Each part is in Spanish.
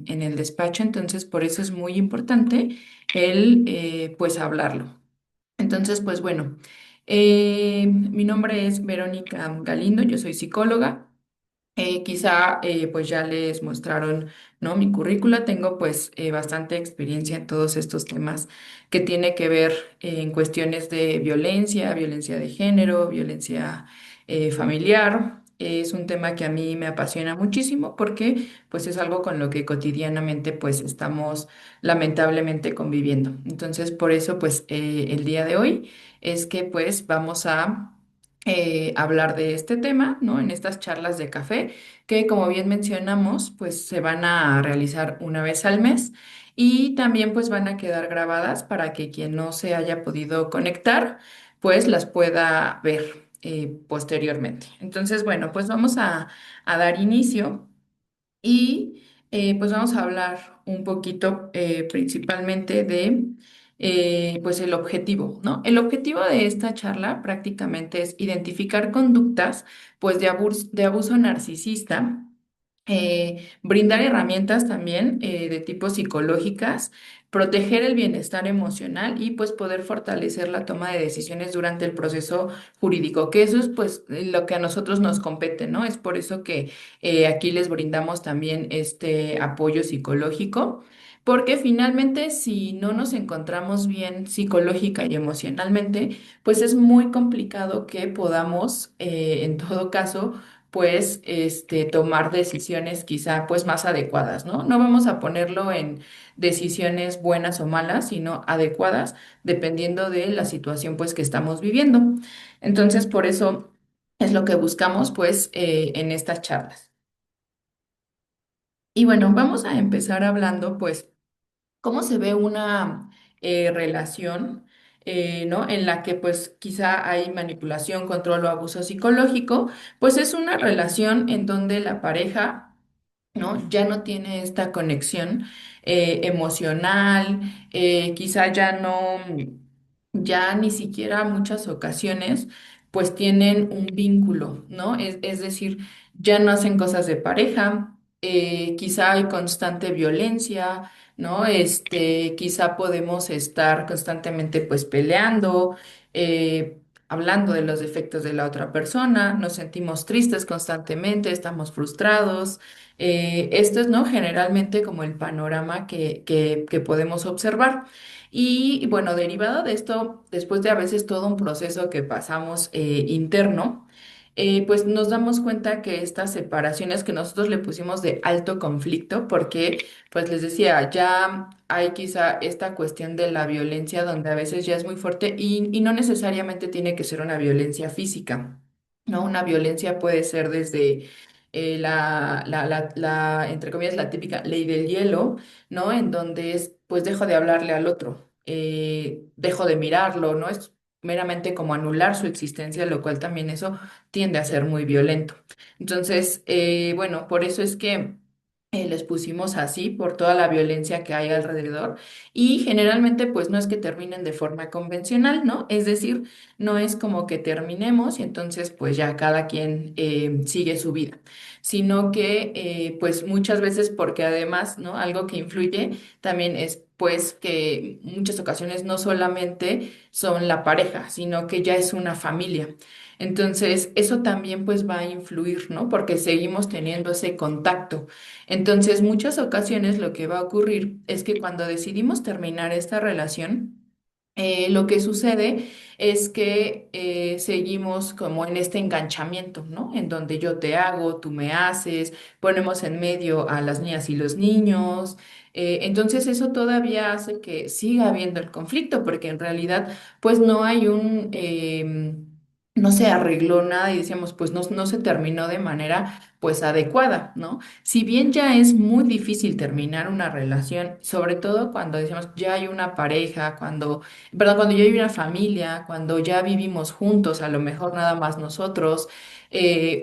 en el despacho, entonces por eso es muy importante el pues hablarlo. Entonces, pues bueno, mi nombre es Verónica Galindo, yo soy psicóloga. Quizá pues ya les mostraron, ¿no? Mi currícula, tengo pues bastante experiencia en todos estos temas que tiene que ver en cuestiones de violencia, violencia de género, violencia familiar. Es un tema que a mí me apasiona muchísimo porque pues es algo con lo que cotidianamente pues estamos lamentablemente conviviendo. Entonces por eso pues el día de hoy es que pues vamos a hablar de este tema, ¿no? En estas charlas de café, que como bien mencionamos, pues se van a realizar una vez al mes y también pues van a quedar grabadas para que quien no se haya podido conectar, pues las pueda ver posteriormente. Entonces, bueno, pues vamos a dar inicio. Y pues vamos a hablar un poquito principalmente de pues el objetivo, ¿no? El objetivo de esta charla prácticamente es identificar conductas pues de abuso narcisista, brindar herramientas también de tipo psicológicas, proteger el bienestar emocional y pues poder fortalecer la toma de decisiones durante el proceso jurídico, que eso es pues lo que a nosotros nos compete, ¿no? Es por eso que aquí les brindamos también este apoyo psicológico, porque finalmente si no nos encontramos bien psicológica y emocionalmente, pues es muy complicado que podamos, en todo caso, pues, tomar decisiones quizá pues más adecuadas, ¿no? No vamos a ponerlo en decisiones buenas o malas, sino adecuadas, dependiendo de la situación pues que estamos viviendo. Entonces, por eso es lo que buscamos pues en estas charlas. Y bueno, vamos a empezar hablando, pues, cómo se ve una relación, ¿no? En la que, pues, quizá hay manipulación, control o abuso psicológico, pues es una relación en donde la pareja, ¿no? Ya no tiene esta conexión emocional, quizá ya no, ya ni siquiera muchas ocasiones, pues tienen un vínculo, ¿no? Es decir, ya no hacen cosas de pareja, quizá hay constante violencia, ¿no? Quizá podemos estar constantemente, pues, peleando. Hablando de los defectos de la otra persona, nos sentimos tristes constantemente, estamos frustrados. Esto es, ¿no? Generalmente como el panorama que podemos observar. Y bueno, derivado de esto, después de a veces todo un proceso que pasamos interno, pues nos damos cuenta que estas separaciones que nosotros le pusimos de alto conflicto, porque, pues les decía, ya hay quizá esta cuestión de la violencia donde a veces ya es muy fuerte y no necesariamente tiene que ser una violencia física, ¿no? Una violencia puede ser desde entre comillas, la típica ley del hielo, ¿no? En donde es, pues dejo de hablarle al otro, dejo de mirarlo, ¿no? Es meramente como anular su existencia, lo cual también eso tiende a ser muy violento. Entonces, bueno, por eso es que les pusimos así por toda la violencia que hay alrededor y generalmente pues no es que terminen de forma convencional, ¿no? Es decir, no es como que terminemos y entonces pues ya cada quien sigue su vida, sino que pues muchas veces porque además, ¿no? Algo que influye también es pues que muchas ocasiones no solamente son la pareja, sino que ya es una familia. Entonces, eso también pues va a influir, ¿no? Porque seguimos teniendo ese contacto. Entonces, muchas ocasiones lo que va a ocurrir es que cuando decidimos terminar esta relación, lo que sucede es que seguimos como en este enganchamiento, ¿no? En donde yo te hago, tú me haces, ponemos en medio a las niñas y los niños. Entonces eso todavía hace que siga habiendo el conflicto, porque en realidad pues no hay no se arregló nada y decíamos pues no se terminó de manera pues adecuada, ¿no? Si bien ya es muy difícil terminar una relación, sobre todo cuando decimos ya hay una pareja, cuando ya hay una familia, cuando ya vivimos juntos, a lo mejor nada más nosotros,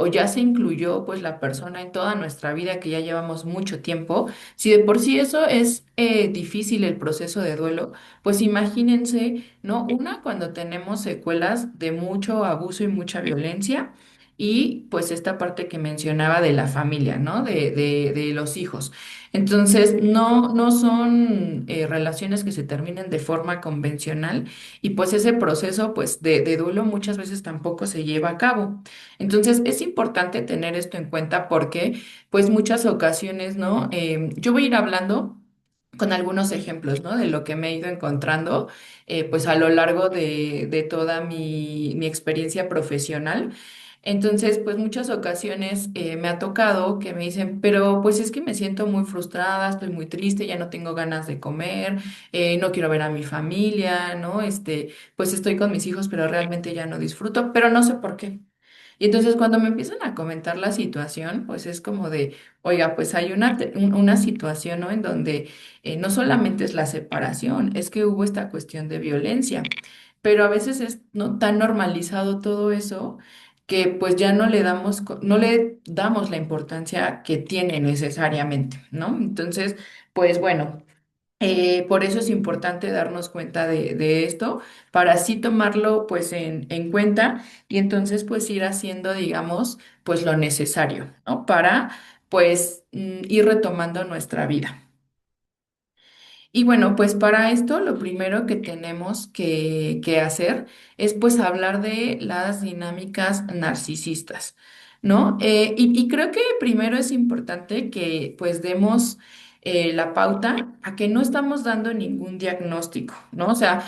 o ya se incluyó pues la persona en toda nuestra vida que ya llevamos mucho tiempo, si de por sí eso es difícil el proceso de duelo, pues imagínense, ¿no? Una, cuando tenemos secuelas de mucho abuso y mucha violencia. y pues esta parte que mencionaba de la familia, ¿no? De los hijos. Entonces, no son relaciones que se terminen de forma convencional y pues ese proceso pues de duelo muchas veces tampoco se lleva a cabo. Entonces, es importante tener esto en cuenta porque pues muchas ocasiones, ¿no? Yo voy a ir hablando con algunos ejemplos, ¿no? De lo que me he ido encontrando, pues a lo largo de toda mi experiencia profesional. Entonces, pues muchas ocasiones me ha tocado que me dicen, pero pues es que me siento muy frustrada, estoy muy triste, ya no tengo ganas de comer, no quiero ver a mi familia, ¿no? Pues estoy con mis hijos, pero realmente ya no disfruto, pero no sé por qué. Y entonces cuando me empiezan a comentar la situación, pues es como de, oiga, pues hay una situación, ¿no? En donde no solamente es la separación, es que hubo esta cuestión de violencia, pero a veces es no tan normalizado todo eso que pues ya no le damos la importancia que tiene necesariamente, ¿no? Entonces, pues bueno. Por eso es importante darnos cuenta de esto, para así tomarlo pues en cuenta y entonces pues ir haciendo, digamos, pues lo necesario, ¿no? Para pues ir retomando nuestra vida. Y bueno, pues para esto lo primero que tenemos que hacer es pues hablar de las dinámicas narcisistas, ¿no? Y creo que primero es importante que pues demos la pauta a que no estamos dando ningún diagnóstico, ¿no? O sea,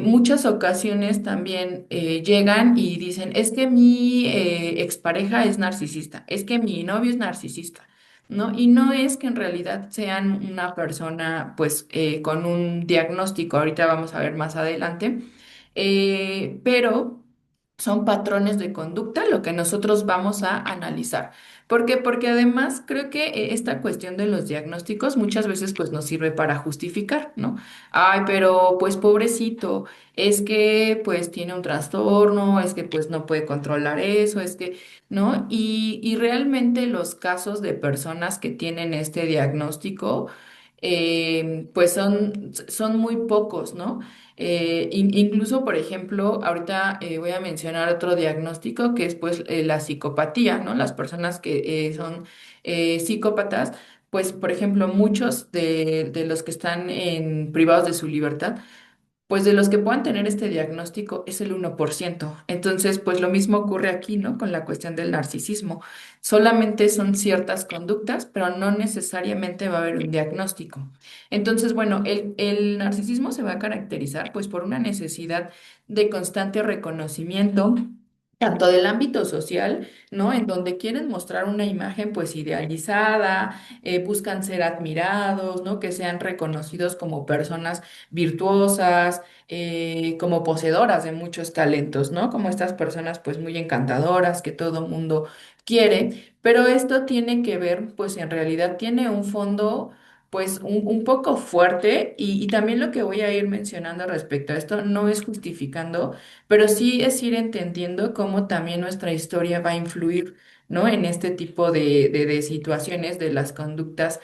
muchas ocasiones también llegan y dicen, es que mi expareja es narcisista, es que mi novio es narcisista. ¿No? Y no es que en realidad sean una persona, pues, con un diagnóstico, ahorita vamos a ver más adelante, pero son patrones de conducta lo que nosotros vamos a analizar. ¿Por qué? Porque además creo que esta cuestión de los diagnósticos muchas veces, pues, nos sirve para justificar, ¿no? Ay, pero, pues, pobrecito, es que, pues, tiene un trastorno, es que, pues, no puede controlar eso, es que... ¿no? Y realmente los casos de personas que tienen este diagnóstico, pues son muy pocos, ¿no? Incluso, por ejemplo, ahorita voy a mencionar otro diagnóstico que es pues la psicopatía, ¿no? Las personas que son psicópatas, pues, por ejemplo, muchos de los que están privados de su libertad, pues de los que puedan tener este diagnóstico es el 1%. Entonces, pues lo mismo ocurre aquí, ¿no? Con la cuestión del narcisismo. Solamente son ciertas conductas, pero no necesariamente va a haber un diagnóstico. Entonces, bueno, el narcisismo se va a caracterizar pues por una necesidad de constante reconocimiento, tanto del ámbito social, ¿no? En donde quieren mostrar una imagen pues idealizada, buscan ser admirados, ¿no? Que sean reconocidos como personas virtuosas, como poseedoras de muchos talentos, ¿no? Como estas personas pues muy encantadoras que todo mundo quiere, pero esto tiene que ver, pues en realidad tiene un fondo pues un poco fuerte y también lo que voy a ir mencionando respecto a esto no es justificando, pero sí es ir entendiendo cómo también nuestra historia va a influir, ¿no? En este tipo de situaciones de las conductas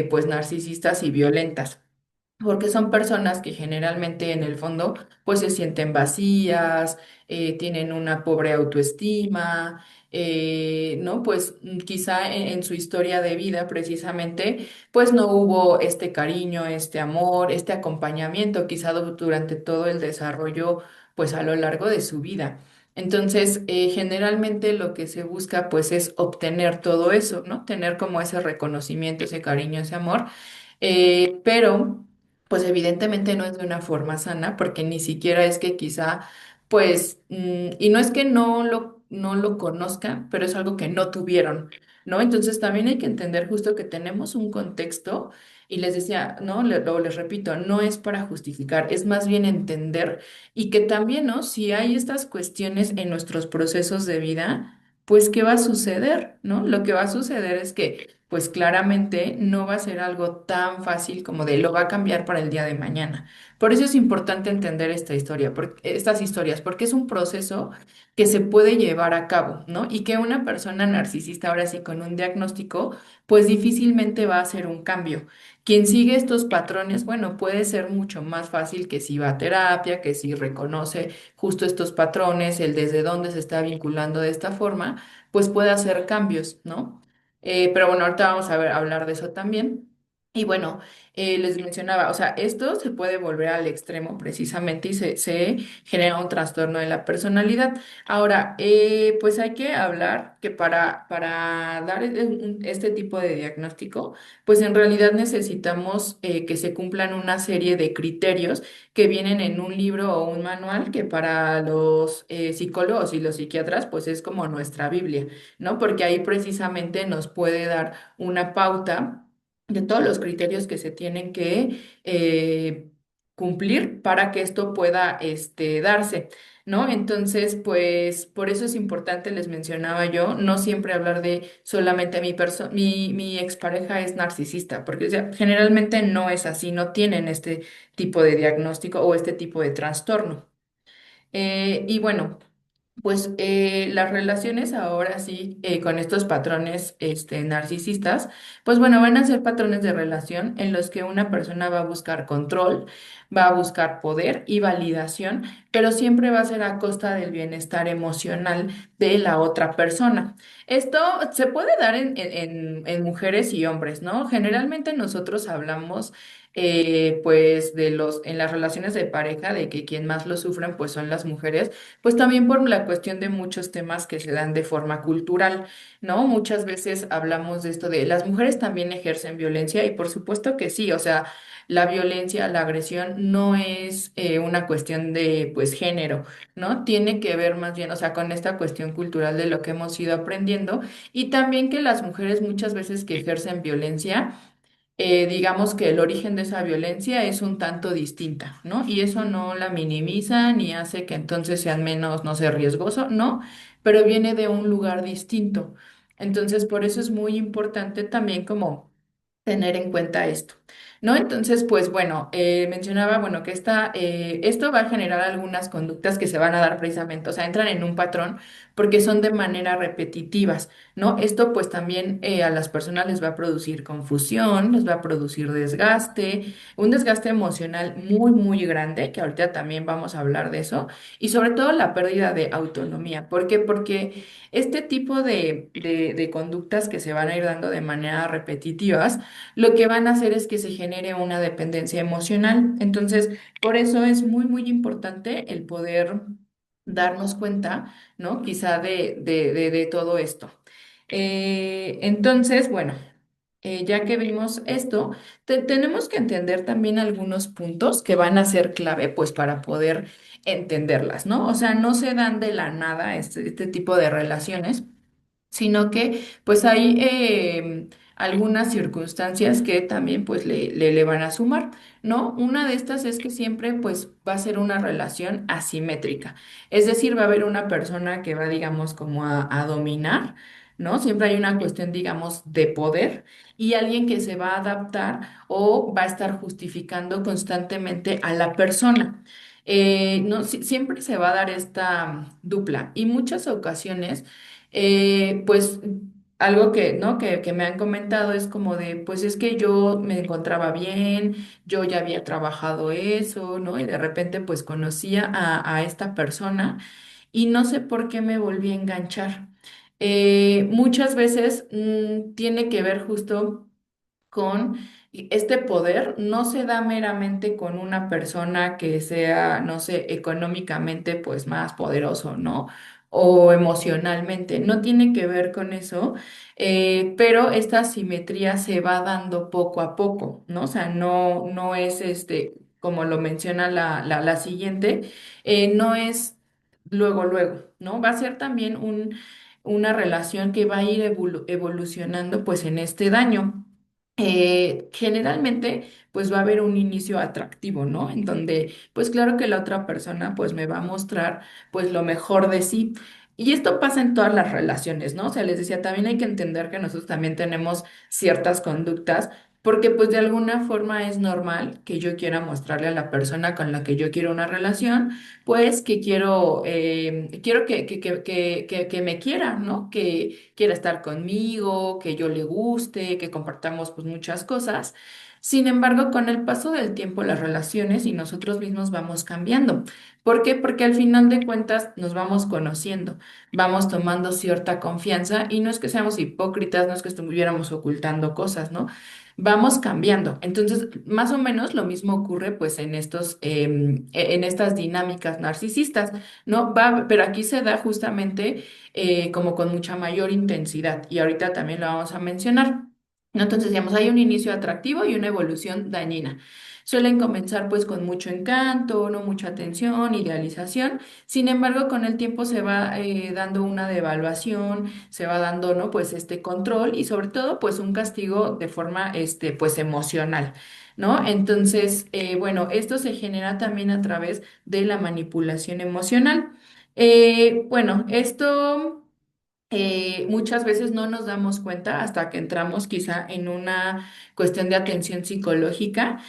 pues narcisistas y violentas porque son personas que generalmente en el fondo pues se sienten vacías, tienen una pobre autoestima, ¿no? Pues quizá en su historia de vida precisamente pues no hubo este cariño, este amor, este acompañamiento quizá durante todo el desarrollo pues a lo largo de su vida. Entonces, generalmente lo que se busca pues es obtener todo eso, ¿no? Tener como ese reconocimiento, ese cariño, ese amor, pero pues evidentemente no es de una forma sana, porque ni siquiera es que quizá, pues, y no es que no lo conozcan, pero es algo que no tuvieron, ¿no? Entonces también hay que entender justo que tenemos un contexto, y les decía, ¿no? Les repito, no es para justificar, es más bien entender, y que también, ¿no? Si hay estas cuestiones en nuestros procesos de vida, pues, ¿qué va a suceder, ¿no? Lo que va a suceder es que pues claramente no va a ser algo tan fácil como de lo va a cambiar para el día de mañana. Por eso es importante entender esta historia, estas historias, porque es un proceso que se puede llevar a cabo, ¿no? Y que una persona narcisista, ahora sí, con un diagnóstico, pues difícilmente va a hacer un cambio. Quien sigue estos patrones, bueno, puede ser mucho más fácil que si va a terapia, que si reconoce justo estos patrones, el desde dónde se está vinculando de esta forma, pues puede hacer cambios, ¿no? Pero bueno, ahorita vamos a ver, hablar de eso también. Y bueno, les mencionaba, o sea, esto se puede volver al extremo precisamente y se genera un trastorno de la personalidad. Ahora, pues hay que hablar que para dar este tipo de diagnóstico, pues en realidad necesitamos que se cumplan una serie de criterios que vienen en un libro o un manual que para los psicólogos y los psiquiatras, pues es como nuestra Biblia, ¿no? Porque ahí precisamente nos puede dar una pauta de todos los criterios que se tienen que cumplir para que esto pueda darse. ¿No? Entonces, pues por eso es importante, les mencionaba yo, no siempre hablar de solamente mi expareja es narcisista, porque o sea, generalmente no es así, no tienen este tipo de diagnóstico o este tipo de trastorno. Y bueno, pues las relaciones ahora sí con estos patrones narcisistas, pues bueno, van a ser patrones de relación en los que una persona va a buscar control, va a buscar poder y validación, pero siempre va a ser a costa del bienestar emocional de la otra persona. Esto se puede dar en mujeres y hombres, ¿no? Generalmente nosotros hablamos pues en las relaciones de pareja, de que quien más lo sufren pues son las mujeres, pues también por la cuestión de muchos temas que se dan de forma cultural, ¿no? Muchas veces hablamos de esto de las mujeres también ejercen violencia y por supuesto que sí, o sea, la violencia, la agresión no es una cuestión de pues género, ¿no? Tiene que ver más bien, o sea, con esta cuestión cultural de lo que hemos ido aprendiendo y también que las mujeres muchas veces que ejercen violencia digamos que el origen de esa violencia es un tanto distinta, ¿no? Y eso no la minimiza ni hace que entonces sean menos, no sé, riesgoso, no, pero viene de un lugar distinto. Entonces, por eso es muy importante también como tener en cuenta esto, ¿no? Entonces, pues bueno, mencionaba, bueno, que esto va a generar algunas conductas que se van a dar precisamente, o sea, entran en un patrón porque son de manera repetitivas, ¿no? Esto pues también a las personas les va a producir confusión, les va a producir desgaste, un desgaste emocional muy, muy grande, que ahorita también vamos a hablar de eso, y sobre todo la pérdida de autonomía. ¿Por qué? Porque este tipo de conductas que se van a ir dando de manera repetitivas, lo que van a hacer es que se genere una dependencia emocional. Entonces, por eso es muy, muy importante el poder darnos cuenta, ¿no? Quizá de todo esto. Entonces, bueno, ya que vimos esto, tenemos que entender también algunos puntos que van a ser clave, pues, para poder entenderlas, ¿no? O sea, no se dan de la nada este tipo de relaciones sino que pues hay algunas circunstancias que también pues le van a sumar, ¿no? Una de estas es que siempre pues va a ser una relación asimétrica, es decir, va a haber una persona que va, digamos, como a dominar, ¿no? Siempre hay una cuestión, digamos, de poder y alguien que se va a adaptar o va a estar justificando constantemente a la persona. No, siempre se va a dar esta dupla y muchas ocasiones pues algo que, ¿no? Que me han comentado es como de, pues es que yo me encontraba bien, yo ya había trabajado eso, ¿no? Y de repente pues conocía a esta persona y no sé por qué me volví a enganchar. Muchas veces tiene que ver justo con este poder no se da meramente con una persona que sea, no sé, económicamente pues más poderoso, ¿no? O emocionalmente, no tiene que ver con eso, pero esta simetría se va dando poco a poco, ¿no? O sea, no es como lo menciona la siguiente, no es luego, luego, ¿no? Va a ser también una relación que va a ir evolucionando pues en este daño generalmente pues va a haber un inicio atractivo, ¿no? En donde pues claro que la otra persona pues me va a mostrar pues lo mejor de sí. Y esto pasa en todas las relaciones, ¿no? O sea, les decía, también hay que entender que nosotros también tenemos ciertas conductas, porque pues de alguna forma es normal que yo quiera mostrarle a la persona con la que yo quiero una relación, pues que quiero que me quiera, ¿no? Que quiera estar conmigo, que yo le guste, que compartamos pues muchas cosas. Sin embargo, con el paso del tiempo, las relaciones y nosotros mismos vamos cambiando. ¿Por qué? Porque al final de cuentas nos vamos conociendo, vamos tomando cierta confianza y no es que seamos hipócritas, no es que estuviéramos ocultando cosas, ¿no? Vamos cambiando. Entonces, más o menos lo mismo ocurre pues en en estas dinámicas narcisistas, ¿no? Pero aquí se da justamente como con mucha mayor intensidad y ahorita también lo vamos a mencionar. ¿No? Entonces, digamos, hay un inicio atractivo y una evolución dañina. Suelen comenzar pues con mucho encanto, no mucha atención, idealización. Sin embargo, con el tiempo se va dando una devaluación, se va dando, ¿no? Pues este control y sobre todo pues un castigo de forma pues emocional, ¿no? Entonces, bueno, esto se genera también a través de la manipulación emocional. Bueno, esto muchas veces no nos damos cuenta hasta que entramos quizá en una cuestión de atención psicológica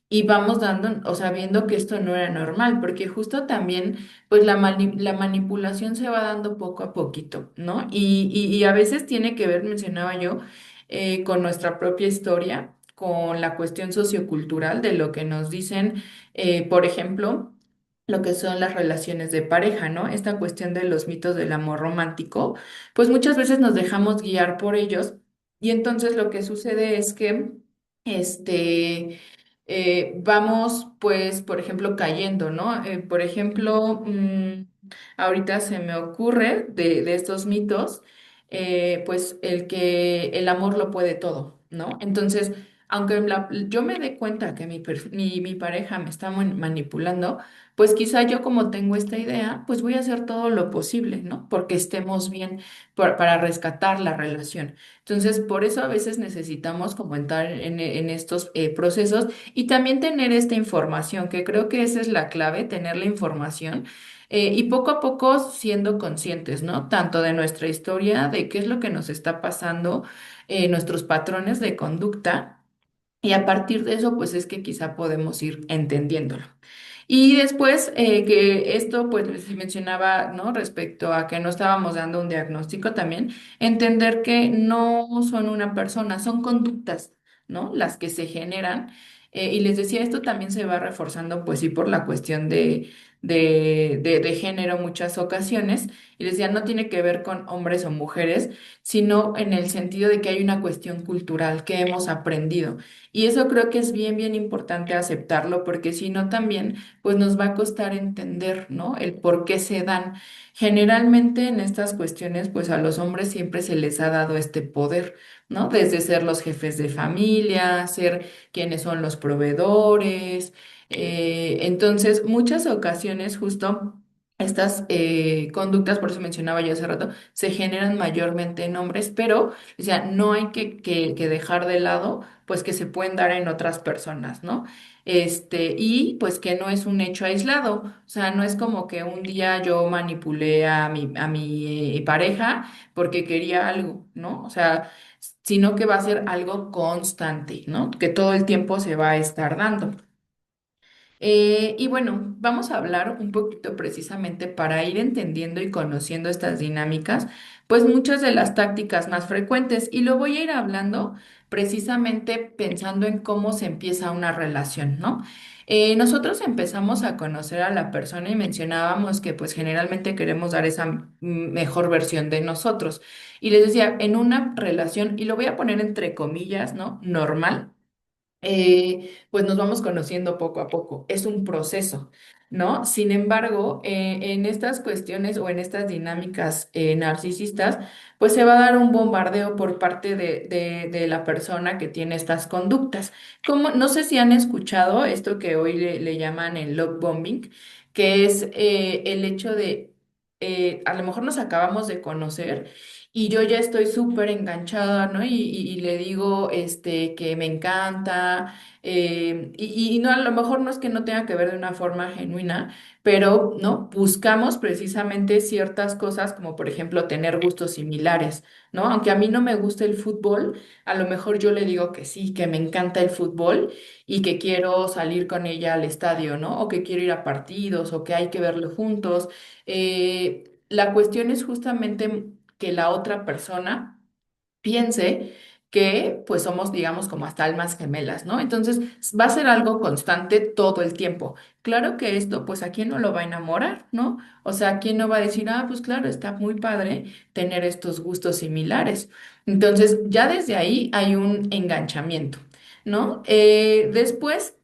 y vamos dando, o sea, viendo que esto no era normal, porque justo también, pues la manipulación se va dando poco a poquito, ¿no? Y a veces tiene que ver, mencionaba yo, con nuestra propia historia, con la cuestión sociocultural de lo que nos dicen, por ejemplo, lo que son las relaciones de pareja, ¿no? Esta cuestión de los mitos del amor romántico, pues muchas veces nos dejamos guiar por ellos y entonces lo que sucede es que, este vamos, pues, por ejemplo, cayendo, ¿no? Por ejemplo, ahorita se me ocurre de estos mitos, pues el que el amor lo puede todo, ¿no? Entonces, aunque yo me dé cuenta que mi pareja me está manipulando, pues quizá yo como tengo esta idea, pues voy a hacer todo lo posible, ¿no? Porque estemos bien para rescatar la relación. Entonces, por eso a veces necesitamos como entrar en estos procesos y también tener esta información, que creo que esa es la clave, tener la información y poco a poco siendo conscientes, ¿no? Tanto de nuestra historia, de qué es lo que nos está pasando, nuestros patrones de conducta. Y a partir de eso, pues es que quizá podemos ir entendiéndolo. Y después que esto, pues se mencionaba, ¿no? Respecto a que no estábamos dando un diagnóstico también, entender que no son una persona, son conductas, ¿no? Las que se generan. Y les decía, esto también se va reforzando, pues sí, por la cuestión de género en muchas ocasiones. Y les decía, no tiene que ver con hombres o mujeres, sino en el sentido de que hay una cuestión cultural que hemos aprendido. Y eso creo que es bien, bien importante aceptarlo, porque si no también pues nos va a costar entender, ¿no? El por qué se dan. Generalmente en estas cuestiones, pues a los hombres siempre se les ha dado este poder, ¿no? Desde ser los jefes de familia, ser quienes son los proveedores. Entonces, muchas ocasiones justo... Estas conductas, por eso mencionaba yo hace rato, se generan mayormente en hombres, pero, o sea, no hay que dejar de lado, pues que se pueden dar en otras personas, ¿no? Y pues que no es un hecho aislado, o sea, no es como que un día yo manipulé a mi pareja porque quería algo, ¿no? O sea, sino que va a ser algo constante, ¿no? Que todo el tiempo se va a estar dando. Y bueno, vamos a hablar un poquito precisamente para ir entendiendo y conociendo estas dinámicas, pues muchas de las tácticas más frecuentes y lo voy a ir hablando precisamente pensando en cómo se empieza una relación, ¿no? Nosotros empezamos a conocer a la persona y mencionábamos que pues generalmente queremos dar esa mejor versión de nosotros. Y les decía, en una relación, y lo voy a poner entre comillas, ¿no? Normal pues nos vamos conociendo poco a poco. Es un proceso, ¿no? Sin embargo, en estas cuestiones o en estas dinámicas narcisistas, pues se va a dar un bombardeo por parte de la persona que tiene estas conductas. Como, no sé si han escuchado esto que hoy le llaman el love bombing, que es el hecho de, a lo mejor nos acabamos de conocer. Y yo ya estoy súper enganchada, ¿no? Y le digo, que me encanta, y no, a lo mejor no es que no tenga que ver de una forma genuina, pero, ¿no? Buscamos precisamente ciertas cosas, como por ejemplo tener gustos similares, ¿no? Aunque a mí no me gusta el fútbol, a lo mejor yo le digo que sí, que me encanta el fútbol y que quiero salir con ella al estadio, ¿no? O que quiero ir a partidos, o que hay que verlo juntos. La cuestión es justamente que la otra persona piense que pues somos, digamos, como hasta almas gemelas, ¿no? Entonces va a ser algo constante todo el tiempo. Claro que esto, pues a quién no lo va a enamorar, ¿no? O sea, ¿quién no va a decir, ah, pues claro, está muy padre tener estos gustos similares? Entonces, ya desde ahí hay un enganchamiento, ¿no? Después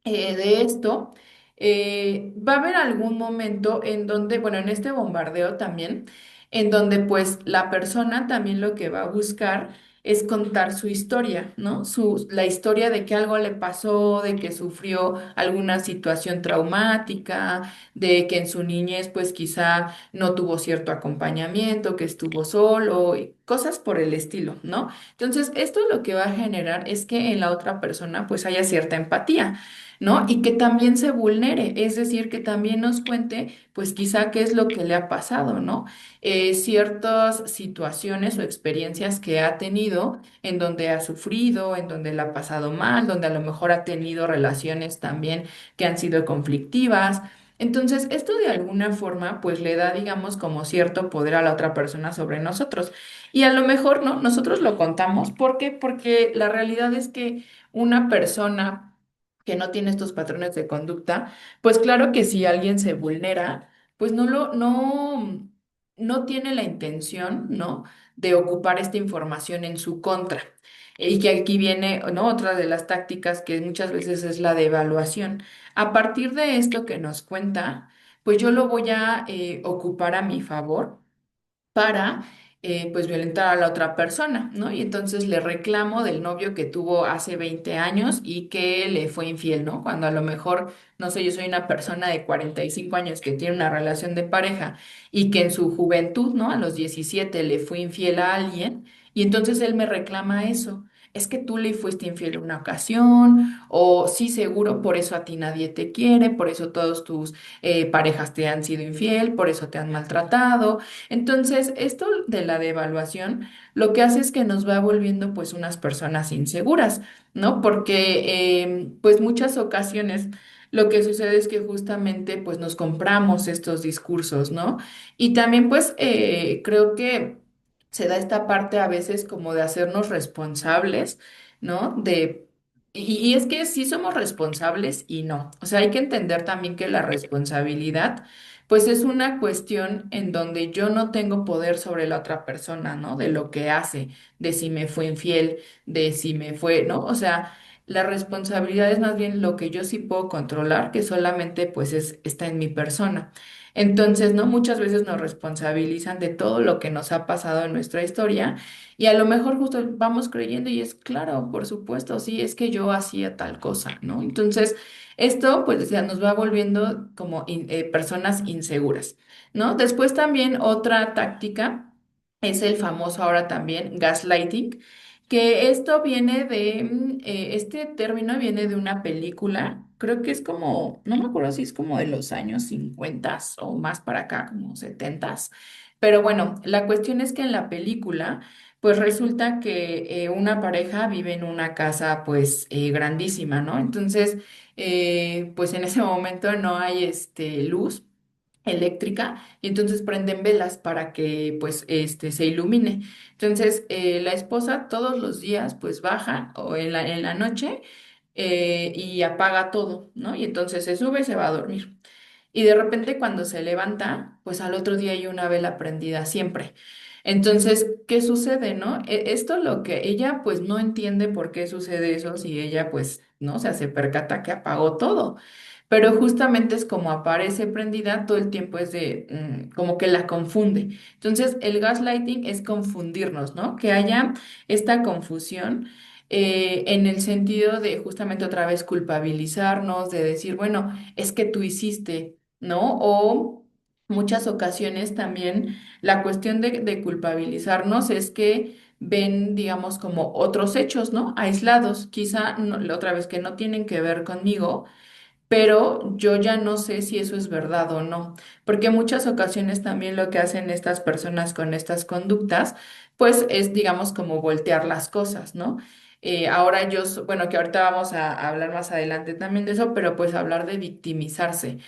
de esto, va a haber algún momento en donde, bueno, en este bombardeo también, en donde pues la persona también lo que va a buscar es contar su historia, ¿no? La historia de que algo le pasó, de que sufrió alguna situación traumática, de que en su niñez pues quizá no tuvo cierto acompañamiento, que estuvo solo, y cosas por el estilo, ¿no? Entonces, esto lo que va a generar es que en la otra persona pues haya cierta empatía. ¿No? Y que también se vulnere, es decir, que también nos cuente, pues quizá qué es lo que le ha pasado, ¿no? Ciertas situaciones o experiencias que ha tenido en donde ha sufrido, en donde le ha pasado mal, donde a lo mejor ha tenido relaciones también que han sido conflictivas. Entonces, esto de alguna forma, pues le da, digamos, como cierto poder a la otra persona sobre nosotros. Y a lo mejor, ¿no? Nosotros lo contamos. ¿Por qué? Porque la realidad es que una persona que no tiene estos patrones de conducta, pues claro que si alguien se vulnera, pues no tiene la intención, ¿no? De ocupar esta información en su contra. Y que aquí viene, ¿no? Otra de las tácticas que muchas veces es la de evaluación. A partir de esto que nos cuenta, pues yo lo voy a ocupar a mi favor para pues violentar a la otra persona, ¿no? Y entonces le reclamo del novio que tuvo hace 20 años y que le fue infiel, ¿no? Cuando a lo mejor, no sé, yo soy una persona de 45 años que tiene una relación de pareja y que en su juventud, ¿no? A los 17 le fue infiel a alguien y entonces él me reclama eso. Es que tú le fuiste infiel una ocasión, o sí, seguro, por eso a ti nadie te quiere, por eso todos tus parejas te han sido infiel, por eso te han maltratado. Entonces, esto de la devaluación lo que hace es que nos va volviendo pues unas personas inseguras, ¿no? Porque pues muchas ocasiones lo que sucede es que justamente pues nos compramos estos discursos, ¿no? Y también pues creo que se da esta parte a veces como de hacernos responsables, ¿no? Y es que sí somos responsables y no. O sea, hay que entender también que la responsabilidad pues es una cuestión en donde yo no tengo poder sobre la otra persona, ¿no? De lo que hace, de si me fue infiel, de si me fue, ¿no? O sea, la responsabilidad es más bien lo que yo sí puedo controlar, que solamente pues está en mi persona. Entonces, ¿no? Muchas veces nos responsabilizan de todo lo que nos ha pasado en nuestra historia y a lo mejor justo vamos creyendo y es claro, por supuesto, sí, es que yo hacía tal cosa, ¿no? Entonces, esto, pues, o sea, nos va volviendo como personas inseguras, ¿no? Después también otra táctica es el famoso ahora también gaslighting, que esto viene este término viene de una película, creo que es como, no me acuerdo si es como de los años 50 o más para acá, como 70, pero bueno, la cuestión es que en la película pues resulta que una pareja vive en una casa pues grandísima, ¿no? Entonces, pues en ese momento no hay luz eléctrica y entonces prenden velas para que pues se ilumine. Entonces, la esposa todos los días pues baja o en la noche y apaga todo, ¿no? Y entonces se sube y se va a dormir. Y de repente cuando se levanta, pues al otro día hay una vela prendida siempre. Entonces, ¿qué sucede, no? Esto lo que ella pues no entiende por qué sucede eso si ella pues, ¿no? O sea, se percata que apagó todo. Pero justamente es como aparece prendida, todo el tiempo es como que la confunde. Entonces, el gaslighting es confundirnos, ¿no? Que haya esta confusión en el sentido de justamente otra vez culpabilizarnos, de decir, bueno, es que tú hiciste, ¿no? O muchas ocasiones también la cuestión de culpabilizarnos es que ven, digamos, como otros hechos, ¿no? Aislados, quizá la otra vez que no tienen que ver conmigo, pero yo ya no sé si eso es verdad o no, porque muchas ocasiones también lo que hacen estas personas con estas conductas, pues es, digamos, como voltear las cosas, ¿no? Ahora bueno, que ahorita vamos a hablar más adelante también de eso, pero pues hablar de victimizarse.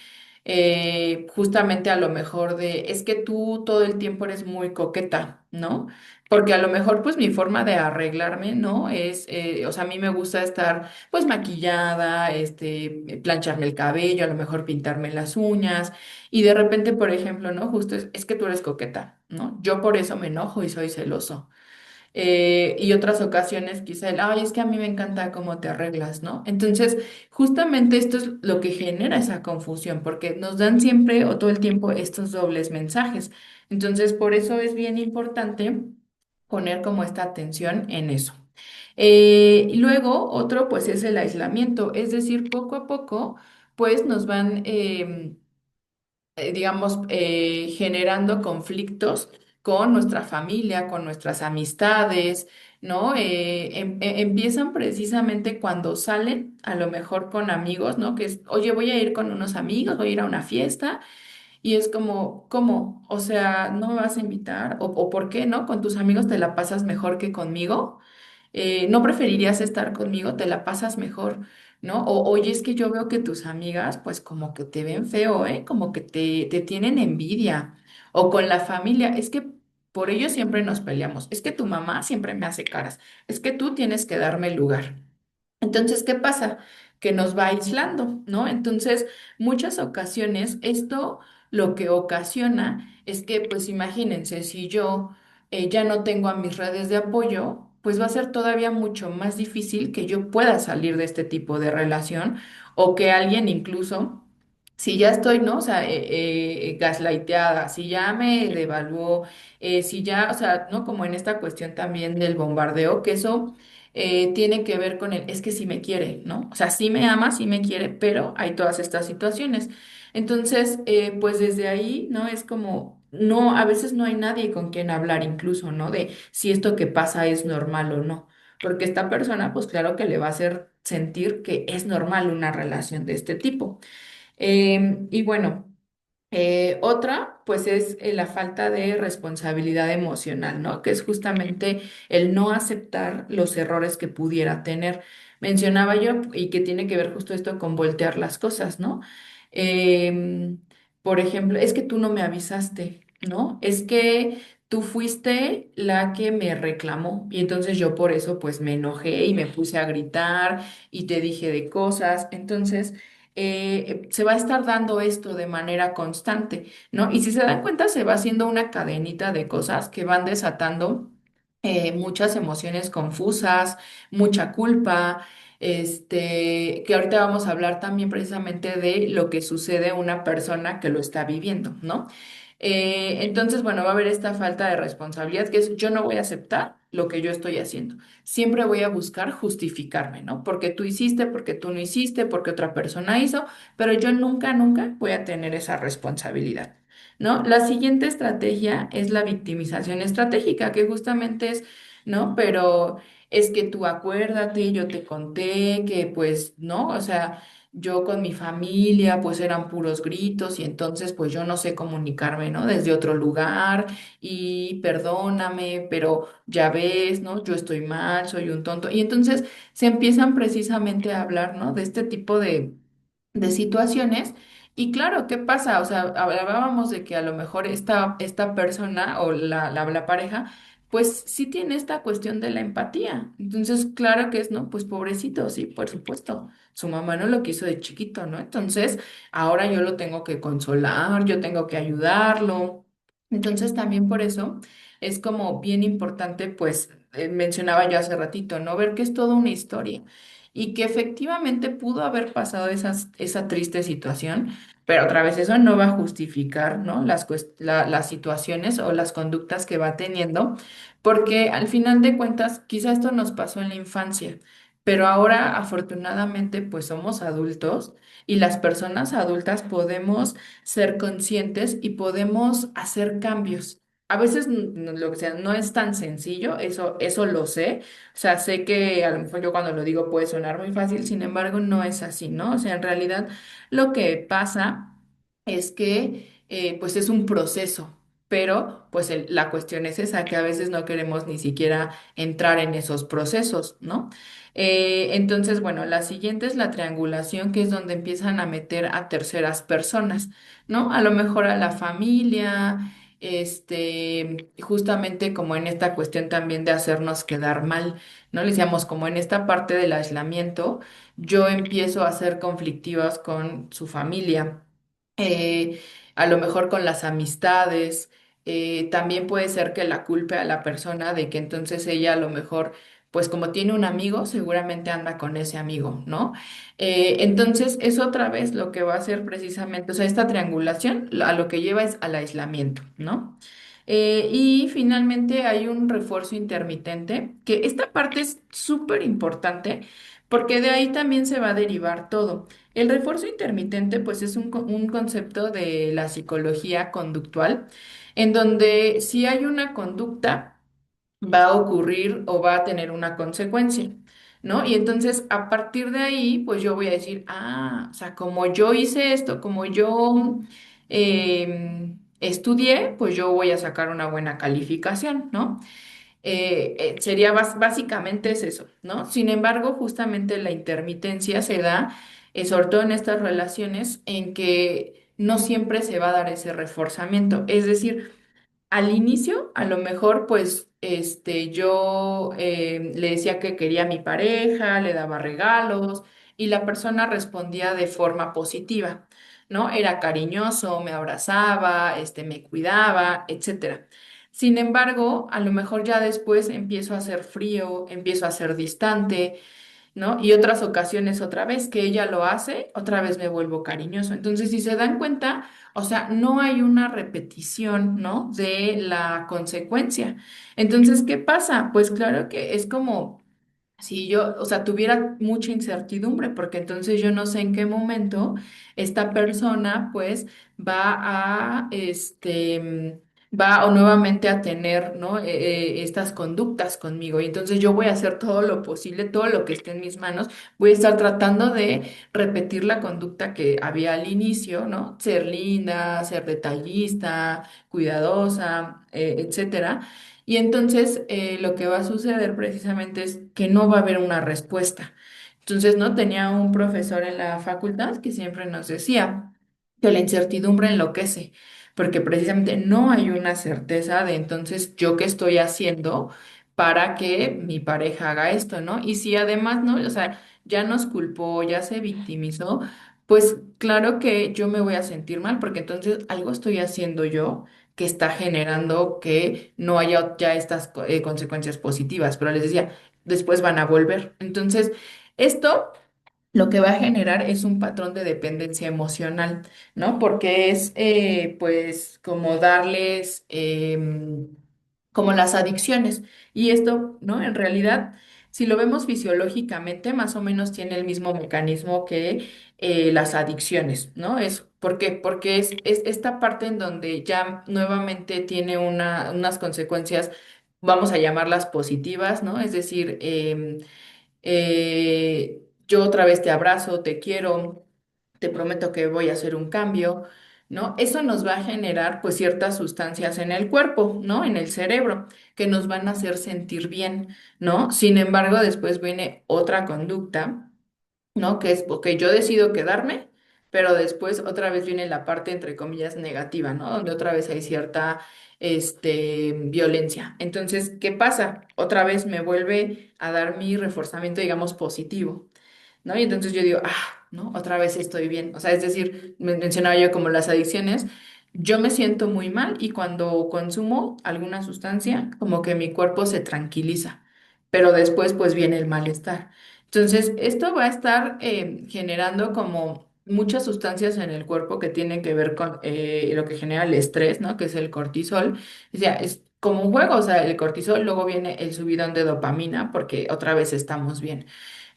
justamente a lo mejor es que tú todo el tiempo eres muy coqueta, ¿no? Porque a lo mejor pues mi forma de arreglarme, ¿no? O sea, a mí me gusta estar pues maquillada, plancharme el cabello, a lo mejor pintarme las uñas y de repente, por ejemplo, ¿no? Justo es que tú eres coqueta, ¿no? Yo por eso me enojo y soy celoso. Y otras ocasiones quizá ay, es que a mí me encanta cómo te arreglas, ¿no? Entonces, justamente esto es lo que genera esa confusión, porque nos dan siempre o todo el tiempo estos dobles mensajes. Entonces, por eso es bien importante poner como esta atención en eso. Y luego, otro, pues, es el aislamiento, es decir, poco a poco, pues, nos van digamos, generando conflictos con nuestra familia, con nuestras amistades, ¿no? Empiezan precisamente cuando salen, a lo mejor con amigos, ¿no? Que es, oye, voy a ir con unos amigos, voy a ir a una fiesta, y es como, ¿cómo? O sea, ¿no me vas a invitar? O ¿por qué, no? Con tus amigos te la pasas mejor que conmigo. ¿No preferirías estar conmigo? Te la pasas mejor, ¿no? O oye, es que yo veo que tus amigas, pues como que te ven feo, ¿eh? Como que te tienen envidia. O con la familia, es que por ello siempre nos peleamos. Es que tu mamá siempre me hace caras. Es que tú tienes que darme el lugar. Entonces, ¿qué pasa? Que nos va aislando, ¿no? Entonces, muchas ocasiones esto lo que ocasiona es que, pues imagínense, si yo ya no tengo a mis redes de apoyo, pues va a ser todavía mucho más difícil que yo pueda salir de este tipo de relación o que alguien incluso, si ya estoy, ¿no? O sea, gaslighteada, si ya me devaluó, si ya, o sea, ¿no? Como en esta cuestión también del bombardeo, que eso tiene que ver con es que sí me quiere, ¿no? O sea, sí me ama, sí me quiere, pero hay todas estas situaciones. Entonces, pues desde ahí, ¿no? Es como, no, a veces no hay nadie con quien hablar incluso, ¿no? De si esto que pasa es normal o no. Porque esta persona, pues claro que le va a hacer sentir que es normal una relación de este tipo. Y bueno. Otra, pues es la falta de responsabilidad emocional, ¿no? Que es justamente el no aceptar los errores que pudiera tener. Mencionaba yo, y que tiene que ver justo esto con voltear las cosas, ¿no? Em, por ejemplo, es que tú no me avisaste, ¿no? Es que tú fuiste la que me reclamó y entonces yo por eso pues me enojé y me puse a gritar y te dije de cosas. Entonces se va a estar dando esto de manera constante, ¿no? Y si se dan cuenta, se va haciendo una cadenita de cosas que van desatando muchas emociones confusas, mucha culpa, que ahorita vamos a hablar también precisamente de lo que sucede a una persona que lo está viviendo, ¿no? Entonces, bueno, va a haber esta falta de responsabilidad que es yo no voy a aceptar lo que yo estoy haciendo. Siempre voy a buscar justificarme, ¿no? Porque tú hiciste, porque tú no hiciste, porque otra persona hizo, pero yo nunca, nunca voy a tener esa responsabilidad, ¿no? La siguiente estrategia es la victimización estratégica, que justamente es, ¿no? Pero es que tú acuérdate, yo te conté que pues, ¿no? O sea, yo con mi familia pues eran puros gritos y entonces pues yo no sé comunicarme, ¿no? Desde otro lugar y perdóname, pero ya ves, ¿no? Yo estoy mal, soy un tonto. Y entonces se empiezan precisamente a hablar, ¿no? De este tipo de situaciones. Y claro, ¿qué pasa? O sea, hablábamos de que a lo mejor esta persona o la pareja, pues sí tiene esta cuestión de la empatía. Entonces, claro que es, ¿no? Pues pobrecito, sí, por supuesto. Su mamá no lo quiso de chiquito, ¿no? Entonces, ahora yo lo tengo que consolar, yo tengo que ayudarlo. Entonces, también por eso es como bien importante, pues, mencionaba yo hace ratito, ¿no? Ver que es toda una historia y que efectivamente pudo haber pasado esa triste situación, pero otra vez eso no va a justificar, ¿no? Las situaciones o las conductas que va teniendo, porque al final de cuentas, quizá esto nos pasó en la infancia, pero ahora afortunadamente pues somos adultos y las personas adultas podemos ser conscientes y podemos hacer cambios. A veces lo que sea, no es tan sencillo, eso lo sé. O sea, sé que a lo mejor yo cuando lo digo puede sonar muy fácil, sin embargo, no es así, ¿no? O sea, en realidad lo que pasa es que pues es un proceso. pero pues la cuestión es esa, que a veces no queremos ni siquiera entrar en esos procesos, ¿no? Entonces, bueno, la siguiente es la triangulación, que es donde empiezan a meter a terceras personas, ¿no? A lo mejor a la familia, justamente como en esta cuestión también de hacernos quedar mal, ¿no? Le decíamos como en esta parte del aislamiento, yo empiezo a ser conflictivas con su familia, eh, a lo mejor con las amistades. También puede ser que la culpe a la persona de que entonces ella a lo mejor, pues como tiene un amigo, seguramente anda con ese amigo, ¿no? Entonces es otra vez lo que va a hacer precisamente, o sea, esta triangulación a lo que lleva es al aislamiento, ¿no? Y finalmente hay un refuerzo intermitente, que esta parte es súper importante porque de ahí también se va a derivar todo. El refuerzo intermitente, pues es un concepto de la psicología conductual, en donde si hay una conducta, va a ocurrir o va a tener una consecuencia, ¿no? Y entonces a partir de ahí, pues yo voy a decir, o sea, como yo hice esto, como yo estudié, pues yo voy a sacar una buena calificación, ¿no? Sería básicamente es eso, ¿no? Sin embargo, justamente la intermitencia se da, sobre todo en estas relaciones, en que no siempre se va a dar ese reforzamiento. Es decir, al inicio, a lo mejor, pues, yo le decía que quería a mi pareja, le daba regalos y la persona respondía de forma positiva, ¿no? Era cariñoso, me abrazaba, me cuidaba, etcétera. Sin embargo, a lo mejor ya después empiezo a ser frío, empiezo a ser distante, ¿no? Y otras ocasiones otra vez que ella lo hace, otra vez me vuelvo cariñoso. Entonces, si se dan cuenta, o sea, no hay una repetición, ¿no? De la consecuencia. Entonces, ¿qué pasa? Pues claro que es como si yo, o sea, tuviera mucha incertidumbre, porque entonces yo no sé en qué momento esta persona, pues, va va o nuevamente a tener, ¿no? Estas conductas conmigo. Y entonces yo voy a hacer todo lo posible, todo lo que esté en mis manos. Voy a estar tratando de repetir la conducta que había al inicio, ¿no? Ser linda, ser detallista, cuidadosa, etcétera. Y entonces lo que va a suceder precisamente es que no va a haber una respuesta. Entonces, ¿no? Tenía un profesor en la facultad que siempre nos decía que la incertidumbre enloquece, porque precisamente no hay una certeza de entonces yo qué estoy haciendo para que mi pareja haga esto, ¿no? Y si además, ¿no? O sea, ya nos culpó, ya se victimizó, pues claro que yo me voy a sentir mal, porque entonces algo estoy haciendo yo que está generando que no haya ya estas consecuencias positivas, pero les decía, después van a volver. Entonces, esto lo que va a generar es un patrón de dependencia emocional, ¿no? Porque es, pues, como darles, como las adicciones. Y esto, ¿no? En realidad, si lo vemos fisiológicamente, más o menos tiene el mismo mecanismo que las adicciones, ¿no? ¿Por qué? Porque es esta parte en donde ya nuevamente tiene unas consecuencias, vamos a llamarlas positivas, ¿no? Es decir, yo otra vez te abrazo, te quiero, te prometo que voy a hacer un cambio, ¿no? Eso nos va a generar pues ciertas sustancias en el cuerpo, ¿no? En el cerebro, que nos van a hacer sentir bien, ¿no? Sin embargo, después viene otra conducta, ¿no? Que es, porque yo decido quedarme, pero después otra vez viene la parte, entre comillas, negativa, ¿no? Donde otra vez hay cierta, violencia. Entonces, ¿qué pasa? Otra vez me vuelve a dar mi reforzamiento, digamos, positivo, ¿no? Y entonces yo digo, ¿no? Otra vez estoy bien. O sea, es decir, mencionaba yo como las adicciones. Yo me siento muy mal y cuando consumo alguna sustancia, como que mi cuerpo se tranquiliza, pero después pues viene el malestar. Entonces, esto va a estar generando como muchas sustancias en el cuerpo que tienen que ver con lo que genera el estrés, ¿no? Que es el cortisol. O sea, es como un juego, o sea, el cortisol, luego viene el subidón de dopamina porque otra vez estamos bien.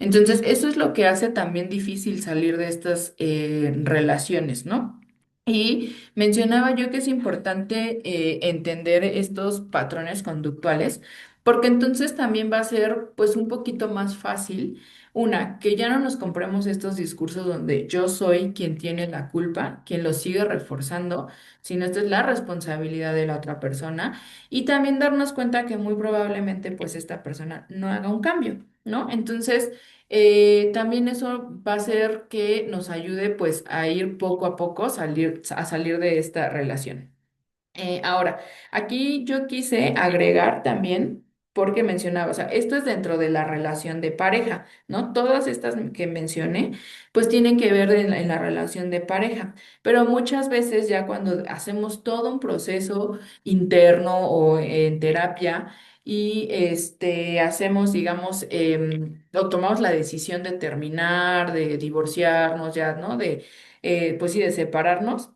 Entonces, eso es lo que hace también difícil salir de estas relaciones, ¿no? Y mencionaba yo que es importante entender estos patrones conductuales porque entonces también va a ser pues un poquito más fácil, una, que ya no nos compremos estos discursos donde yo soy quien tiene la culpa, quien lo sigue reforzando, sino esta es la responsabilidad de la otra persona y también darnos cuenta que muy probablemente pues esta persona no haga un cambio, ¿no? Entonces, también eso va a hacer que nos ayude pues a ir poco a poco a salir de esta relación. Ahora, aquí yo quise agregar también, porque mencionaba, o sea, esto es dentro de la relación de pareja, ¿no? Todas estas que mencioné, pues tienen que ver en la relación de pareja, pero muchas veces ya cuando hacemos todo un proceso interno o en terapia y hacemos, digamos, o tomamos la decisión de terminar, de divorciarnos ya, ¿no? Pues sí, de separarnos.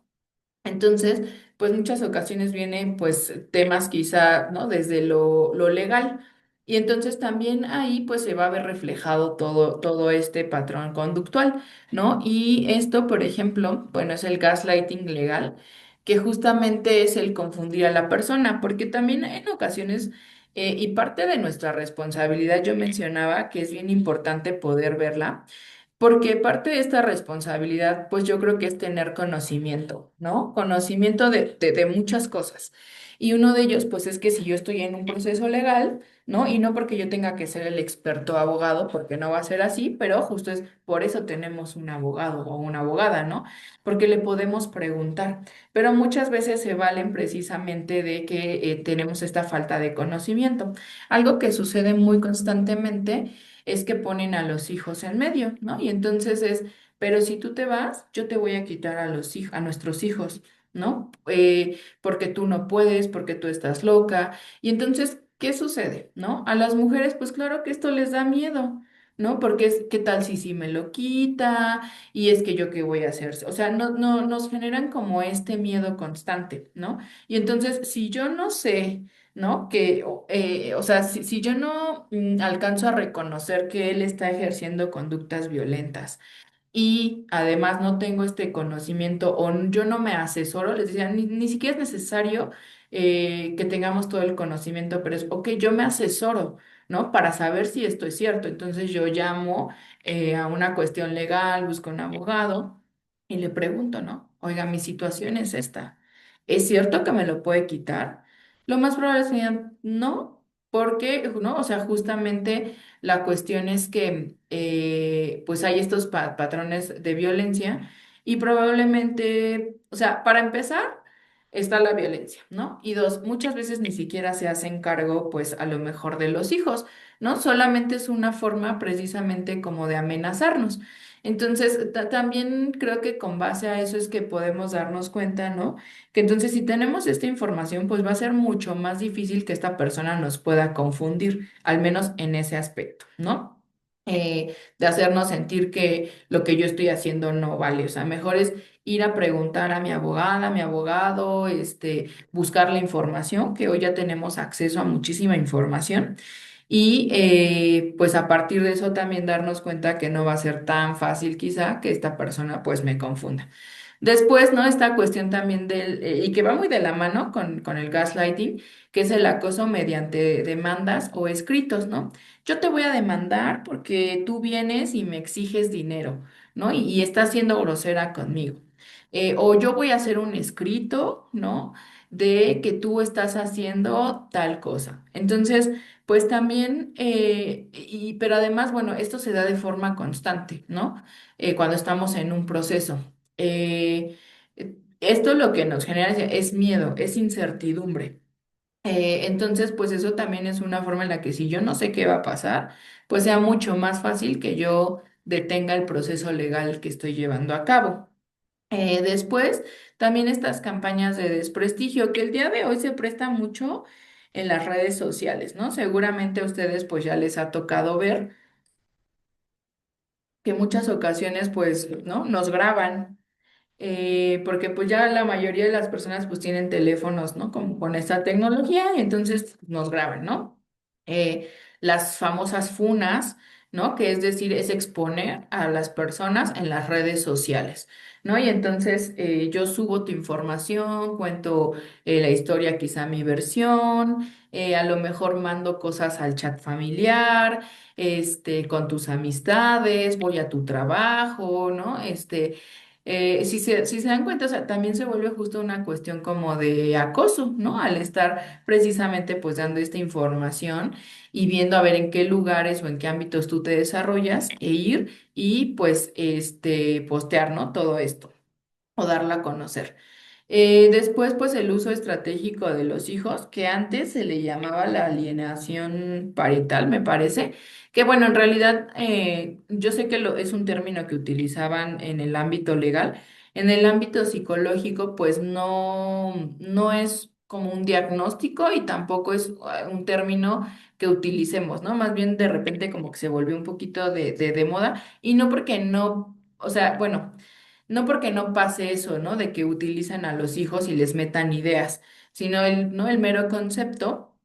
Entonces, pues muchas ocasiones vienen pues temas quizá, ¿no? Desde lo legal. Y entonces también ahí pues se va a ver reflejado todo este patrón conductual, ¿no? Y esto, por ejemplo, bueno, es el gaslighting legal, que justamente es el confundir a la persona, porque también en ocasiones, y parte de nuestra responsabilidad, yo mencionaba que es bien importante poder verla porque parte de esta responsabilidad, pues yo creo que es tener conocimiento, ¿no? Conocimiento de muchas cosas. Y uno de ellos, pues es que si yo estoy en un proceso legal, ¿no? Y no porque yo tenga que ser el experto abogado, porque no va a ser así, pero justo es por eso tenemos un abogado o una abogada, ¿no? Porque le podemos preguntar. Pero muchas veces se valen precisamente de que tenemos esta falta de conocimiento. Algo que sucede muy constantemente es que ponen a los hijos en medio, ¿no? Y entonces es, pero si tú te vas, yo te voy a quitar a los hijos, a nuestros hijos, ¿no? Porque tú no puedes, porque tú estás loca. Y entonces, ¿qué sucede? ¿No? A las mujeres, pues claro que esto les da miedo. ¿No? Porque es, ¿qué tal si me lo quita? Y es que yo qué voy a hacer. O sea, nos generan como este miedo constante, ¿no? Y entonces, si yo no sé, ¿no? O sea, si yo no alcanzo a reconocer que él está ejerciendo conductas violentas y además no tengo este conocimiento o yo no me asesoro, les decía, ni siquiera es necesario que tengamos todo el conocimiento, pero es, ok, yo me asesoro, ¿no? Para saber si esto es cierto. Entonces yo llamo a una cuestión legal, busco un abogado y le pregunto, ¿no? Oiga, mi situación es esta. ¿Es cierto que me lo puede quitar? Lo más probable es que digan, no, porque, ¿no? O sea, justamente la cuestión es que pues hay estos patrones de violencia y probablemente, o sea, para empezar, está la violencia, ¿no? Y dos, muchas veces ni siquiera se hacen cargo, pues a lo mejor de los hijos, ¿no? Solamente es una forma precisamente como de amenazarnos. Entonces, también creo que con base a eso es que podemos darnos cuenta, ¿no? Que entonces si tenemos esta información, pues va a ser mucho más difícil que esta persona nos pueda confundir, al menos en ese aspecto, ¿no? De hacernos sentir que lo que yo estoy haciendo no vale. O sea, mejor es ir a preguntar a mi abogada, a mi abogado, buscar la información, que hoy ya tenemos acceso a muchísima información. Y pues a partir de eso también darnos cuenta que no va a ser tan fácil quizá que esta persona pues me confunda. Después, ¿no? Esta cuestión también y que va muy de la mano con el gaslighting, que es el acoso mediante demandas o escritos, ¿no? Yo te voy a demandar porque tú vienes y me exiges dinero, ¿no? Y estás siendo grosera conmigo. O yo voy a hacer un escrito, ¿no? De que tú estás haciendo tal cosa. Entonces, pues también, pero además, bueno, esto se da de forma constante, ¿no? Cuando estamos en un proceso. Esto lo que nos genera es miedo, es incertidumbre. Entonces, pues eso también es una forma en la que si yo no sé qué va a pasar, pues sea mucho más fácil que yo detenga el proceso legal que estoy llevando a cabo. Después, también estas campañas de desprestigio que el día de hoy se presta mucho en las redes sociales, ¿no? Seguramente a ustedes pues ya les ha tocado ver que muchas ocasiones pues, ¿no? Nos graban porque pues ya la mayoría de las personas pues tienen teléfonos, ¿no? Como con esta tecnología y entonces nos graban, ¿no? Las famosas funas, ¿no? Que es decir, es exponer a las personas en las redes sociales, ¿no? Y entonces yo subo tu información, cuento la historia, quizá mi versión, a lo mejor mando cosas al chat familiar, con tus amistades, voy a tu trabajo, ¿no? Si se dan cuenta, o sea, también se vuelve justo una cuestión como de acoso, ¿no? Al estar precisamente pues dando esta información y viendo a ver en qué lugares o en qué ámbitos tú te desarrollas e ir y pues postear, ¿no? Todo esto o darla a conocer. Después, pues el uso estratégico de los hijos, que antes se le llamaba la alienación parental, me parece, que bueno, en realidad yo sé que es un término que utilizaban en el ámbito legal, en el ámbito psicológico, pues no es como un diagnóstico y tampoco es un término que utilicemos, ¿no? Más bien de repente como que se volvió un poquito de moda y no porque no, o sea, bueno. No porque no pase eso, ¿no? De que utilizan a los hijos y les metan ideas, sino ¿no? El mero concepto.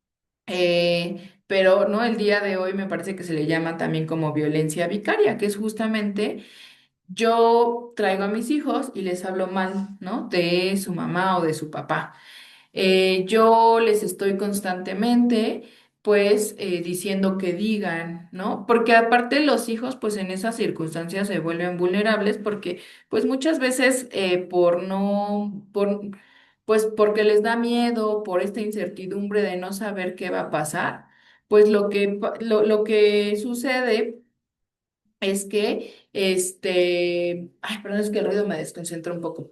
Pero, ¿no? El día de hoy me parece que se le llama también como violencia vicaria, que es justamente yo traigo a mis hijos y les hablo mal, ¿no? De su mamá o de su papá. Yo les estoy constantemente, pues, diciendo que digan, ¿no? Porque aparte los hijos, pues, en esas circunstancias se vuelven vulnerables porque, pues, muchas veces por no, pues, porque les da miedo, por esta incertidumbre de no saber qué va a pasar, pues, lo que sucede es que, ay, perdón, es que el ruido me desconcentra un poco.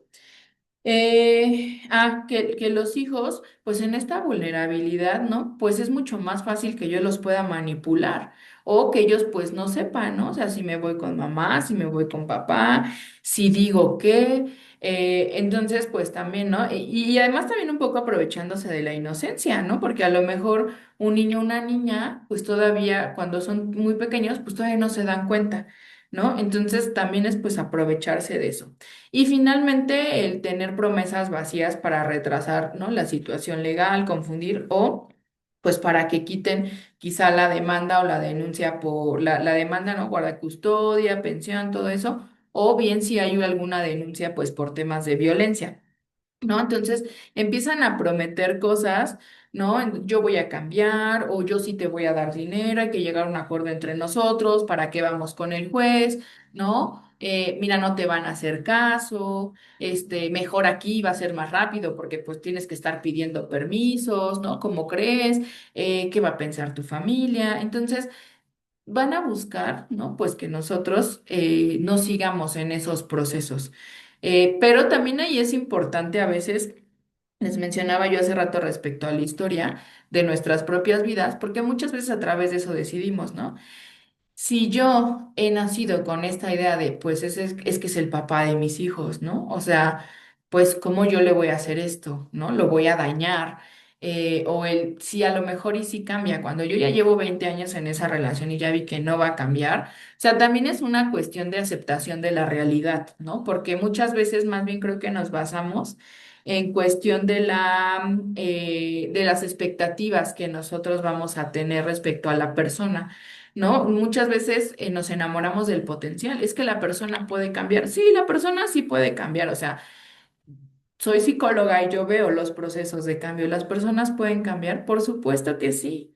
Que los hijos, pues en esta vulnerabilidad, ¿no? Pues es mucho más fácil que yo los pueda manipular o que ellos pues no sepan, ¿no? O sea, si me voy con mamá, si me voy con papá, si digo qué, entonces pues también, ¿no? Y además también un poco aprovechándose de la inocencia, ¿no? Porque a lo mejor un niño o una niña, pues todavía cuando son muy pequeños, pues todavía no se dan cuenta, ¿no? Entonces también es pues aprovecharse de eso. Y finalmente, el tener promesas vacías para retrasar, ¿no? La situación legal, confundir o, pues, para que quiten quizá la demanda o la denuncia por la demanda, ¿no? Guarda custodia, pensión, todo eso. O bien si hay alguna denuncia, pues, por temas de violencia. ¿No? Entonces empiezan a prometer cosas, ¿no? Yo voy a cambiar o yo sí te voy a dar dinero, hay que llegar a un acuerdo entre nosotros, ¿para qué vamos con el juez? ¿No? Mira, no te van a hacer caso, mejor aquí va a ser más rápido porque pues tienes que estar pidiendo permisos, ¿no? ¿Cómo crees? ¿Qué va a pensar tu familia? Entonces van a buscar, ¿no? Pues que nosotros no sigamos en esos procesos. Pero también ahí es importante a veces, les mencionaba yo hace rato respecto a la historia de nuestras propias vidas, porque muchas veces a través de eso decidimos, ¿no? Si yo he nacido con esta idea de, pues es que es el papá de mis hijos, ¿no? O sea, pues ¿cómo yo le voy a hacer esto? ¿No? Lo voy a dañar. Si a lo mejor y sí cambia, cuando yo ya llevo 20 años en esa relación y ya vi que no va a cambiar, o sea, también es una cuestión de aceptación de la realidad, ¿no? Porque muchas veces más bien creo que nos basamos en cuestión de las expectativas que nosotros vamos a tener respecto a la persona. ¿No? Muchas veces nos enamoramos del potencial. Es que la persona puede cambiar. Sí, la persona sí puede cambiar. O sea, soy psicóloga y yo veo los procesos de cambio. ¿Las personas pueden cambiar? Por supuesto que sí.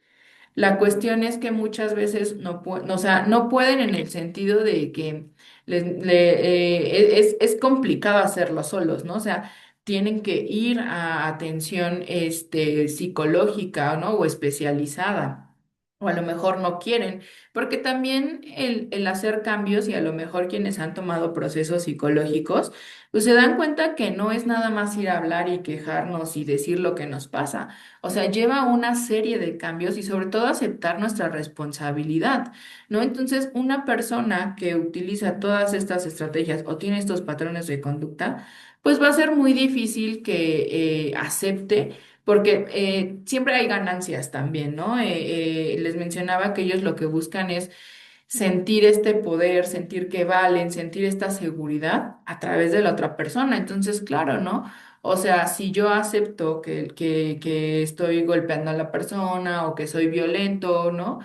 La cuestión es que muchas veces o sea, no pueden en el sentido de que es complicado hacerlo solos, ¿no? O sea, tienen que ir a atención psicológica, ¿no? O especializada. O a lo mejor no quieren, porque también el hacer cambios y a lo mejor quienes han tomado procesos psicológicos, pues se dan cuenta que no es nada más ir a hablar y quejarnos y decir lo que nos pasa. O sea, lleva una serie de cambios y sobre todo aceptar nuestra responsabilidad, ¿no? Entonces, una persona que utiliza todas estas estrategias o tiene estos patrones de conducta, pues va a ser muy difícil que acepte. Porque siempre hay ganancias también, ¿no? Les mencionaba que ellos lo que buscan es sentir este poder, sentir que valen, sentir esta seguridad a través de la otra persona. Entonces, claro, ¿no? O sea, si yo acepto que estoy golpeando a la persona o que soy violento, ¿no?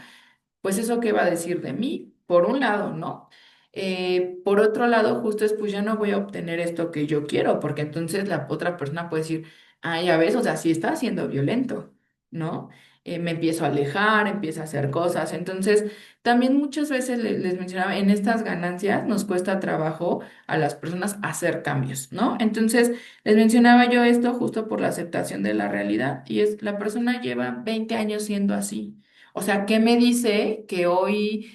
Pues eso qué va a decir de mí. por un lado, ¿no? Por otro lado, justo es, pues ya no voy a obtener esto que yo quiero, porque entonces la otra persona puede decir, ah, ya ves, o sea, sí está siendo violento, ¿no? Me empiezo a alejar, empiezo a hacer cosas. Entonces, también muchas veces les mencionaba, en estas ganancias nos cuesta trabajo a las personas hacer cambios, ¿no? Entonces, les mencionaba yo esto justo por la aceptación de la realidad, y es, la persona lleva 20 años siendo así. O sea, ¿qué me dice que hoy,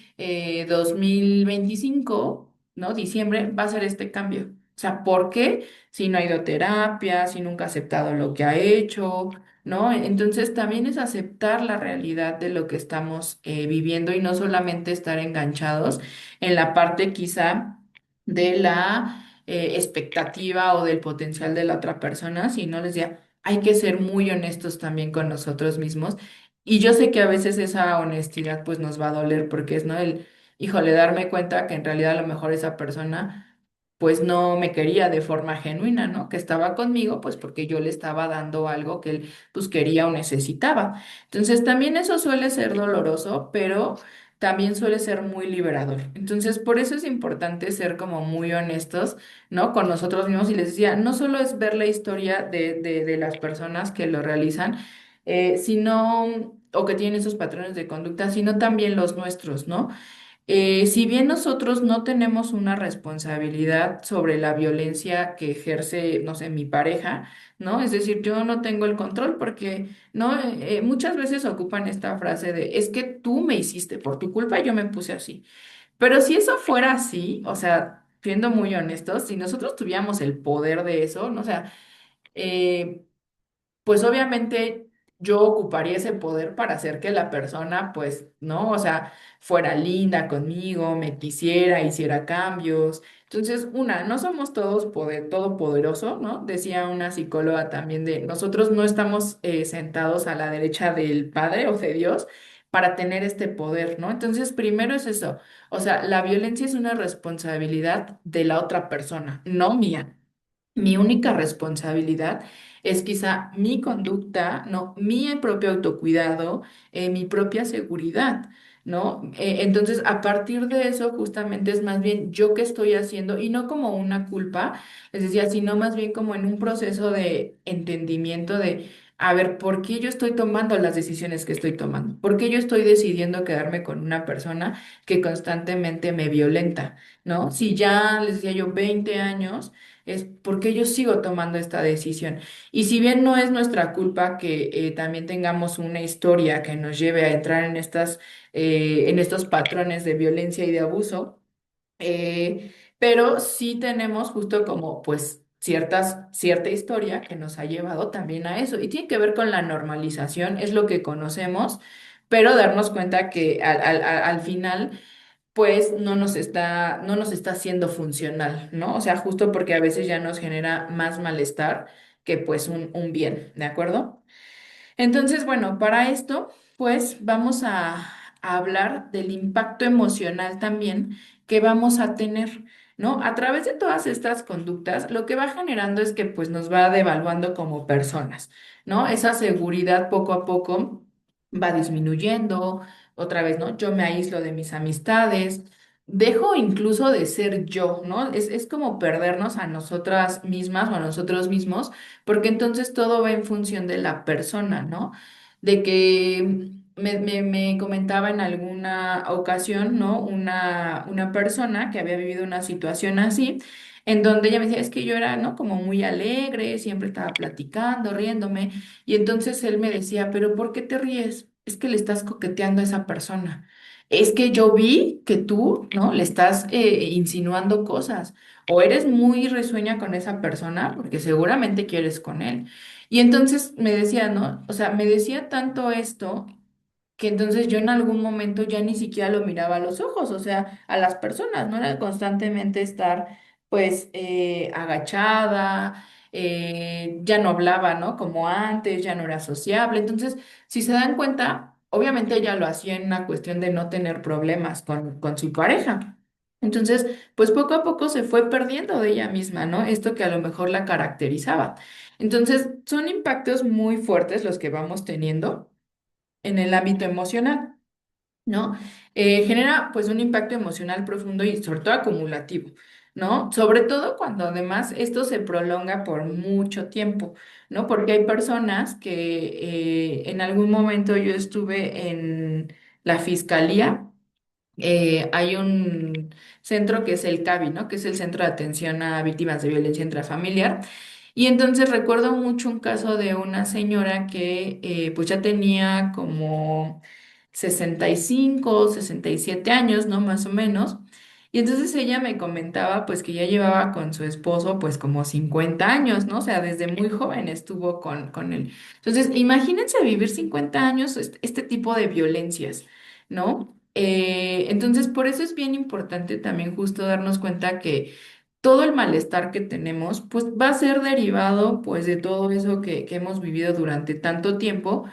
2025, ¿no? Diciembre, va a ser este cambio? O sea, ¿por qué? Si no ha ido a terapia, si nunca ha aceptado lo que ha hecho, ¿no? Entonces, también es aceptar la realidad de lo que estamos viviendo y no solamente estar enganchados en la parte quizá de la expectativa o del potencial de la otra persona, sino les decía, hay que ser muy honestos también con nosotros mismos. Y yo sé que a veces esa honestidad pues nos va a doler porque es, ¿no? Híjole, darme cuenta que en realidad a lo mejor esa persona pues no me quería de forma genuina, ¿no? Que estaba conmigo pues porque yo le estaba dando algo que él pues quería o necesitaba. Entonces también eso suele ser doloroso, pero también suele ser muy liberador. Entonces por eso es importante ser como muy honestos, ¿no? Con nosotros mismos, y les decía, no solo es ver la historia de las personas que lo realizan, sino, o que tienen esos patrones de conducta, sino también los nuestros, ¿no? Si bien nosotros no tenemos una responsabilidad sobre la violencia que ejerce, no sé, mi pareja, ¿no? Es decir, yo no tengo el control porque, ¿no? Muchas veces ocupan esta frase de, es que tú me hiciste, por tu culpa yo me puse así. Pero si eso fuera así, o sea, siendo muy honestos, si nosotros tuviéramos el poder de eso, ¿no? O sea, eh, pues obviamente yo ocuparía ese poder para hacer que la persona, pues, ¿no? O sea, fuera linda conmigo, me quisiera, hiciera cambios. Entonces, una, no somos todos todopoderoso, ¿no? Decía una psicóloga también de, nosotros no estamos sentados a la derecha del Padre o de Dios para tener este poder, ¿no? Entonces, primero es eso. O sea, la violencia es una responsabilidad de la otra persona, no mía. Mi única responsabilidad es quizá mi conducta, ¿no? Mi propio autocuidado, mi propia seguridad, ¿no? Entonces, a partir de eso, justamente es más bien yo qué estoy haciendo y no como una culpa, les decía, sino más bien como en un proceso de entendimiento de, a ver, ¿por qué yo estoy tomando las decisiones que estoy tomando? ¿Por qué yo estoy decidiendo quedarme con una persona que constantemente me violenta, ¿no? Si ya, les decía yo, 20 años es porque yo sigo tomando esta decisión. Y si bien no es nuestra culpa que también tengamos una historia que nos lleve a entrar en estos patrones de violencia y de abuso, pero sí tenemos justo como pues cierta historia que nos ha llevado también a eso. Y tiene que ver con la normalización, es lo que conocemos, pero darnos cuenta que al final pues no nos está haciendo funcional, ¿no? O sea, justo porque a veces ya nos genera más malestar que pues un bien, ¿de acuerdo? Entonces, bueno, para esto, pues vamos a hablar del impacto emocional también que vamos a tener, ¿no? A través de todas estas conductas, lo que va generando es que pues nos va devaluando como personas, ¿no? Esa seguridad poco a poco va disminuyendo, otra vez, ¿no? Yo me aíslo de mis amistades. Dejo incluso de ser yo, ¿no? Es como perdernos a nosotras mismas o a nosotros mismos porque entonces todo va en función de la persona, ¿no? De que me comentaba en alguna ocasión, ¿no? Una persona que había vivido una situación así, en donde ella me decía, es que yo era, ¿no? Como muy alegre, siempre estaba platicando, riéndome, y entonces él me decía, pero ¿por qué te ríes? Es que le estás coqueteando a esa persona. Es que yo vi que tú, ¿no? Le estás insinuando cosas. O eres muy risueña con esa persona, porque seguramente quieres con él. Y entonces me decía, ¿no? O sea, me decía tanto esto que entonces yo en algún momento ya ni siquiera lo miraba a los ojos, o sea, a las personas, ¿no? Era constantemente estar, pues, agachada, ya no hablaba, ¿no? Como antes, ya no era sociable. Entonces, si se dan cuenta, obviamente ella lo hacía en una cuestión de no tener problemas con su pareja. Entonces, pues poco a poco se fue perdiendo de ella misma, ¿no? Esto que a lo mejor la caracterizaba. Entonces, son impactos muy fuertes los que vamos teniendo en el ámbito emocional. ¿no? Genera pues un impacto emocional profundo y sobre todo acumulativo, ¿no? Sobre todo cuando además esto se prolonga por mucho tiempo, ¿no? Porque hay personas que en algún momento yo estuve en la fiscalía. Hay un centro que es el CAVI, ¿no? Que es el Centro de Atención a Víctimas de Violencia Intrafamiliar. Y entonces recuerdo mucho un caso de una señora que pues ya tenía como 65, 67 años, ¿no? Más o menos. Y entonces ella me comentaba pues que ya llevaba con su esposo pues como 50 años, ¿no? O sea, desde muy joven estuvo con él. Entonces, imagínense vivir 50 años este tipo de violencias, ¿no? Entonces, por eso es bien importante también justo darnos cuenta que todo el malestar que tenemos, pues va a ser derivado, pues, de todo eso que hemos vivido durante tanto tiempo,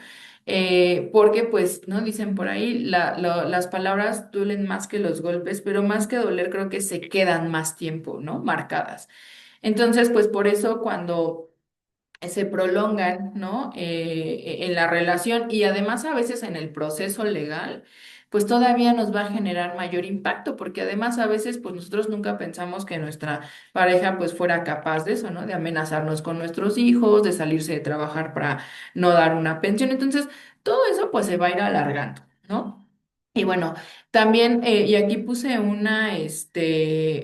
porque, pues, ¿no? Dicen por ahí, las palabras duelen más que los golpes, pero más que doler, creo que se quedan más tiempo, ¿no? Marcadas. Entonces, pues, por eso cuando se prolongan, ¿no? En la relación y además a veces en el proceso legal, pues todavía nos va a generar mayor impacto, porque además a veces pues nosotros nunca pensamos que nuestra pareja pues fuera capaz de eso, ¿no? De amenazarnos con nuestros hijos, de salirse de trabajar para no dar una pensión. Entonces, todo eso pues se va a ir alargando, ¿no? Y bueno, también, y aquí puse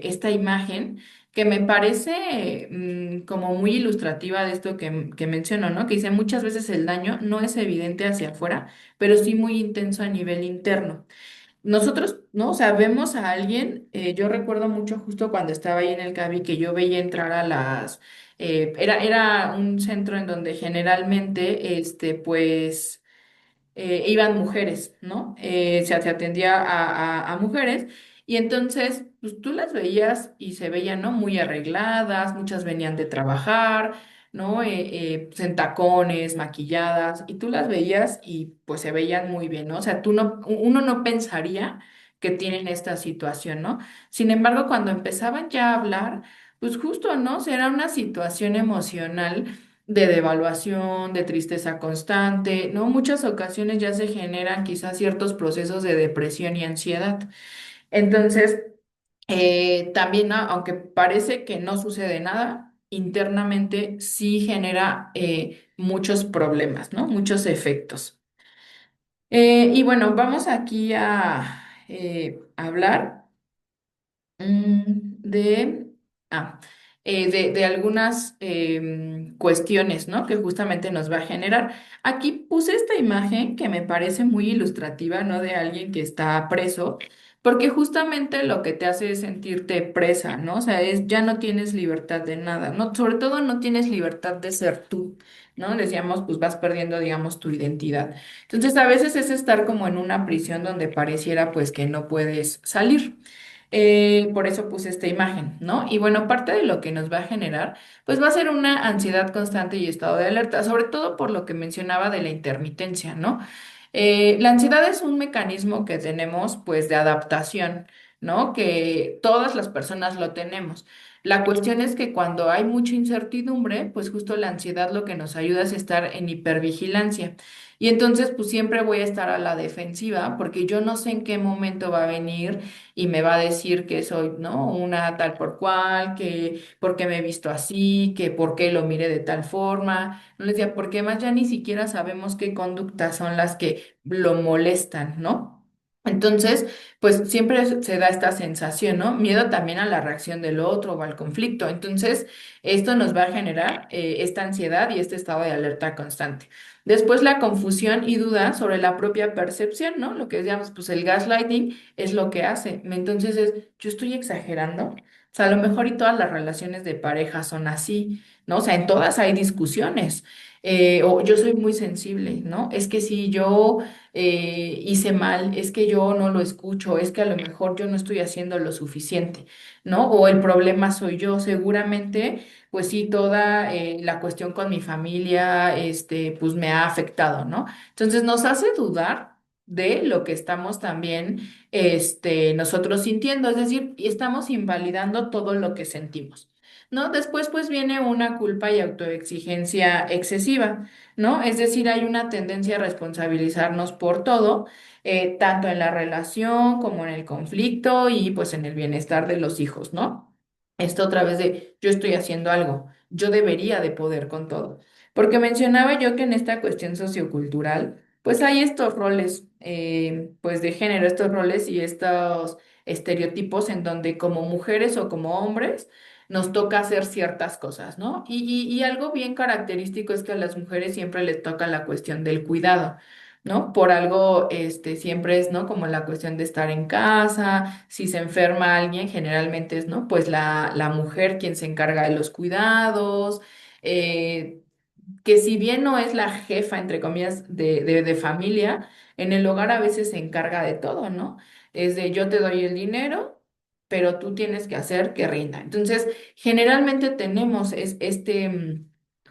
esta imagen que me parece como muy ilustrativa de esto que menciono, ¿no? Que dice, muchas veces el daño no es evidente hacia afuera, pero sí muy intenso a nivel interno. Nosotros, ¿no? O sea, vemos a alguien, yo recuerdo mucho justo cuando estaba ahí en el CABI que yo veía entrar a era un centro en donde generalmente, pues iban mujeres, ¿no? Se atendía a mujeres y entonces, pues tú las veías y se veían, ¿no? Muy arregladas, muchas venían de trabajar, ¿no? Pues, en tacones, maquilladas, y tú las veías y pues se veían muy bien, ¿no? O sea, uno no pensaría que tienen esta situación, ¿no? Sin embargo, cuando empezaban ya a hablar, pues justo, ¿no? Será una situación emocional de devaluación, de tristeza constante, ¿no? Muchas ocasiones ya se generan quizás ciertos procesos de depresión y ansiedad. Entonces, también, ¿no? Aunque parece que no sucede nada, internamente sí genera muchos problemas, ¿no? Muchos efectos. Y bueno, vamos aquí a hablar. De, ah, de algunas cuestiones, ¿no? Que justamente nos va a generar. Aquí puse esta imagen que me parece muy ilustrativa, ¿no? De alguien que está preso, porque justamente lo que te hace es sentirte presa, ¿no? O sea, ya no tienes libertad de nada, ¿no? Sobre todo no tienes libertad de ser tú, ¿no? Decíamos, pues vas perdiendo, digamos, tu identidad. Entonces, a veces es estar como en una prisión donde pareciera, pues, que no puedes salir. Por eso puse esta imagen, ¿no? Y bueno, parte de lo que nos va a generar, pues va a ser una ansiedad constante y estado de alerta, sobre todo por lo que mencionaba de la intermitencia, ¿no? La ansiedad es un mecanismo que tenemos, pues, de adaptación, ¿no? Que todas las personas lo tenemos. La cuestión es que cuando hay mucha incertidumbre, pues justo la ansiedad lo que nos ayuda es estar en hipervigilancia. Y entonces, pues siempre voy a estar a la defensiva porque yo no sé en qué momento va a venir y me va a decir que soy, ¿no? Una tal por cual, que por qué me he visto así, que por qué lo miré de tal forma. No les decía, porque más ya ni siquiera sabemos qué conductas son las que lo molestan, ¿no? Entonces, pues siempre se da esta sensación, ¿no? Miedo también a la reacción del otro o al conflicto. Entonces, esto nos va a generar esta ansiedad y este estado de alerta constante. Después, la confusión y duda sobre la propia percepción, ¿no? Lo que decíamos, pues el gaslighting es lo que hace. Entonces yo estoy exagerando. O sea, a lo mejor y todas las relaciones de pareja son así, ¿no? O sea, en todas hay discusiones. O yo soy muy sensible, ¿no? Es que si yo hice mal, es que yo no lo escucho, es que a lo mejor yo no estoy haciendo lo suficiente, ¿no? O el problema soy yo, seguramente, pues sí, toda la cuestión con mi familia, pues me ha afectado, ¿no? Entonces nos hace dudar de lo que estamos también, nosotros sintiendo, es decir, estamos invalidando todo lo que sentimos. ¿no? Después pues viene una culpa y autoexigencia excesiva, ¿no? Es decir, hay una tendencia a responsabilizarnos por todo, tanto en la relación como en el conflicto y pues en el bienestar de los hijos, ¿no? Esto otra vez de yo estoy haciendo algo, yo debería de poder con todo. Porque mencionaba yo que en esta cuestión sociocultural, pues hay estos roles, pues de género, estos roles y estos estereotipos en donde como mujeres o como hombres nos toca hacer ciertas cosas, ¿no? Y algo bien característico es que a las mujeres siempre les toca la cuestión del cuidado. ¿No? Por algo, siempre es, ¿no? Como la cuestión de estar en casa, si se enferma alguien, generalmente es, ¿no? Pues la mujer quien se encarga de los cuidados, eh, que si bien no es la jefa, entre comillas, de familia, en el hogar a veces se encarga de todo, ¿no? Es de yo te doy el dinero, pero tú tienes que hacer que rinda. Entonces, generalmente tenemos este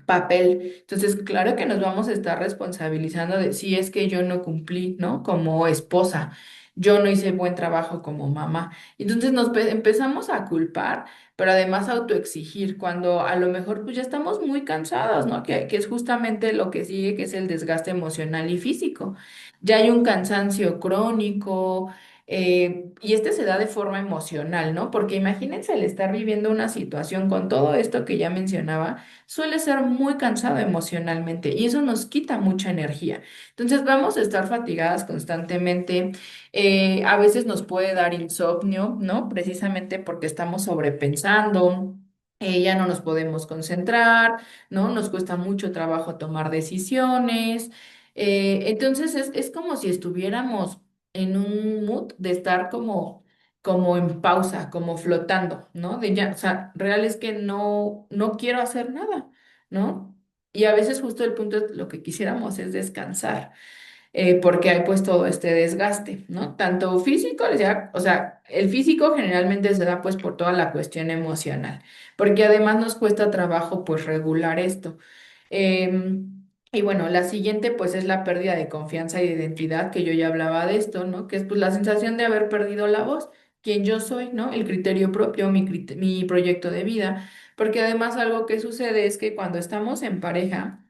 papel. Entonces, claro que nos vamos a estar responsabilizando de si es que yo no cumplí, ¿no? Como esposa. Yo no hice buen trabajo como mamá. Entonces empezamos a culpar, pero además autoexigir, cuando a lo mejor pues ya estamos muy cansados, ¿no? Que es justamente lo que sigue, que es el desgaste emocional y físico. Ya hay un cansancio crónico, y este se da de forma emocional, ¿no? Porque imagínense el estar viviendo una situación con todo esto que ya mencionaba, suele ser muy cansado emocionalmente y eso nos quita mucha energía. Entonces vamos a estar fatigadas constantemente, a veces nos puede dar insomnio, ¿no? Precisamente porque estamos sobrepensando, ya no nos podemos concentrar, ¿no? Nos cuesta mucho trabajo tomar decisiones. Entonces es como si estuviéramos en un mood de estar como en pausa, como flotando, ¿no? De ya, o sea, real es que no quiero hacer nada, ¿no? Y a veces justo el punto es lo que quisiéramos es descansar, porque hay pues todo este desgaste, ¿no? Tanto físico, ya, o sea, el físico generalmente se da pues por toda la cuestión emocional, porque además nos cuesta trabajo pues regular esto. Y bueno, la siguiente pues es la pérdida de confianza y de identidad, que yo ya hablaba de esto, ¿no? Que es pues la sensación de haber perdido la voz, quién yo soy, ¿no? El criterio propio, mi proyecto de vida, porque además algo que sucede es que cuando estamos en pareja,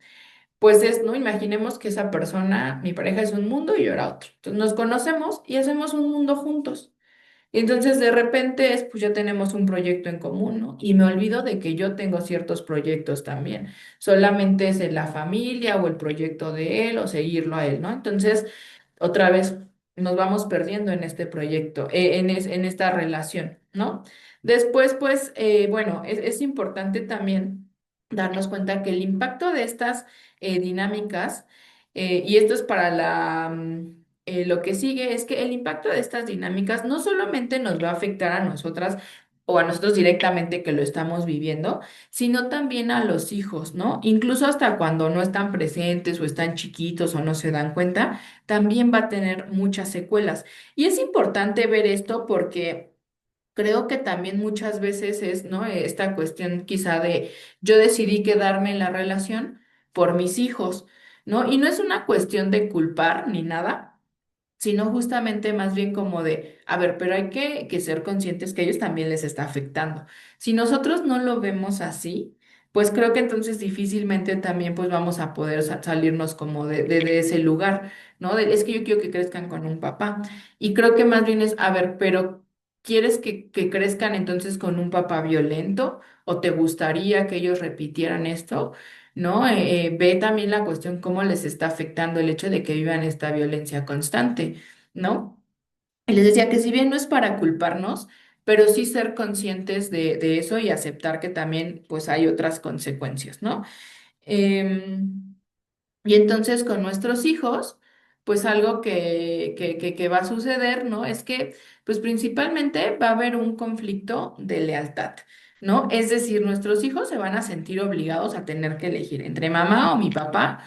pues es, ¿no? Imaginemos que esa persona, mi pareja es un mundo y yo era otro. Entonces nos conocemos y hacemos un mundo juntos. Y entonces de repente es, pues ya tenemos un proyecto en común, ¿no? Y me olvido de que yo tengo ciertos proyectos también. Solamente es en la familia o el proyecto de él o seguirlo a él, ¿no? Entonces, otra vez nos vamos perdiendo en este proyecto, en esta relación, ¿no? Después, pues, bueno, es importante también darnos cuenta que el impacto de estas dinámicas, y esto es para lo que sigue, es que el impacto de estas dinámicas no solamente nos va a afectar a nosotras o a nosotros directamente que lo estamos viviendo, sino también a los hijos, ¿no? Incluso hasta cuando no están presentes o están chiquitos o no se dan cuenta, también va a tener muchas secuelas. Y es importante ver esto porque creo que también muchas veces es, ¿no? Esta cuestión quizá de yo decidí quedarme en la relación por mis hijos, ¿no? Y no es una cuestión de culpar ni nada, sino justamente más bien como de, a ver, pero hay que ser conscientes que a ellos también les está afectando. Si nosotros no lo vemos así, pues creo que entonces difícilmente también pues vamos a poder salirnos como de ese lugar, ¿no? Es que yo quiero que crezcan con un papá. Y creo que más bien es, a ver, pero ¿quieres que crezcan entonces con un papá violento? ¿O te gustaría que ellos repitieran esto? ¿No? Ve también la cuestión cómo les está afectando el hecho de que vivan esta violencia constante, ¿no? Y les decía que si bien no es para culparnos, pero sí ser conscientes de eso y aceptar que también pues hay otras consecuencias, ¿no? Em, y entonces con nuestros hijos, pues algo que va a suceder, ¿no? Es que, pues principalmente va a haber un conflicto de lealtad, ¿no? Es decir, nuestros hijos se van a sentir obligados a tener que elegir entre mamá o mi papá,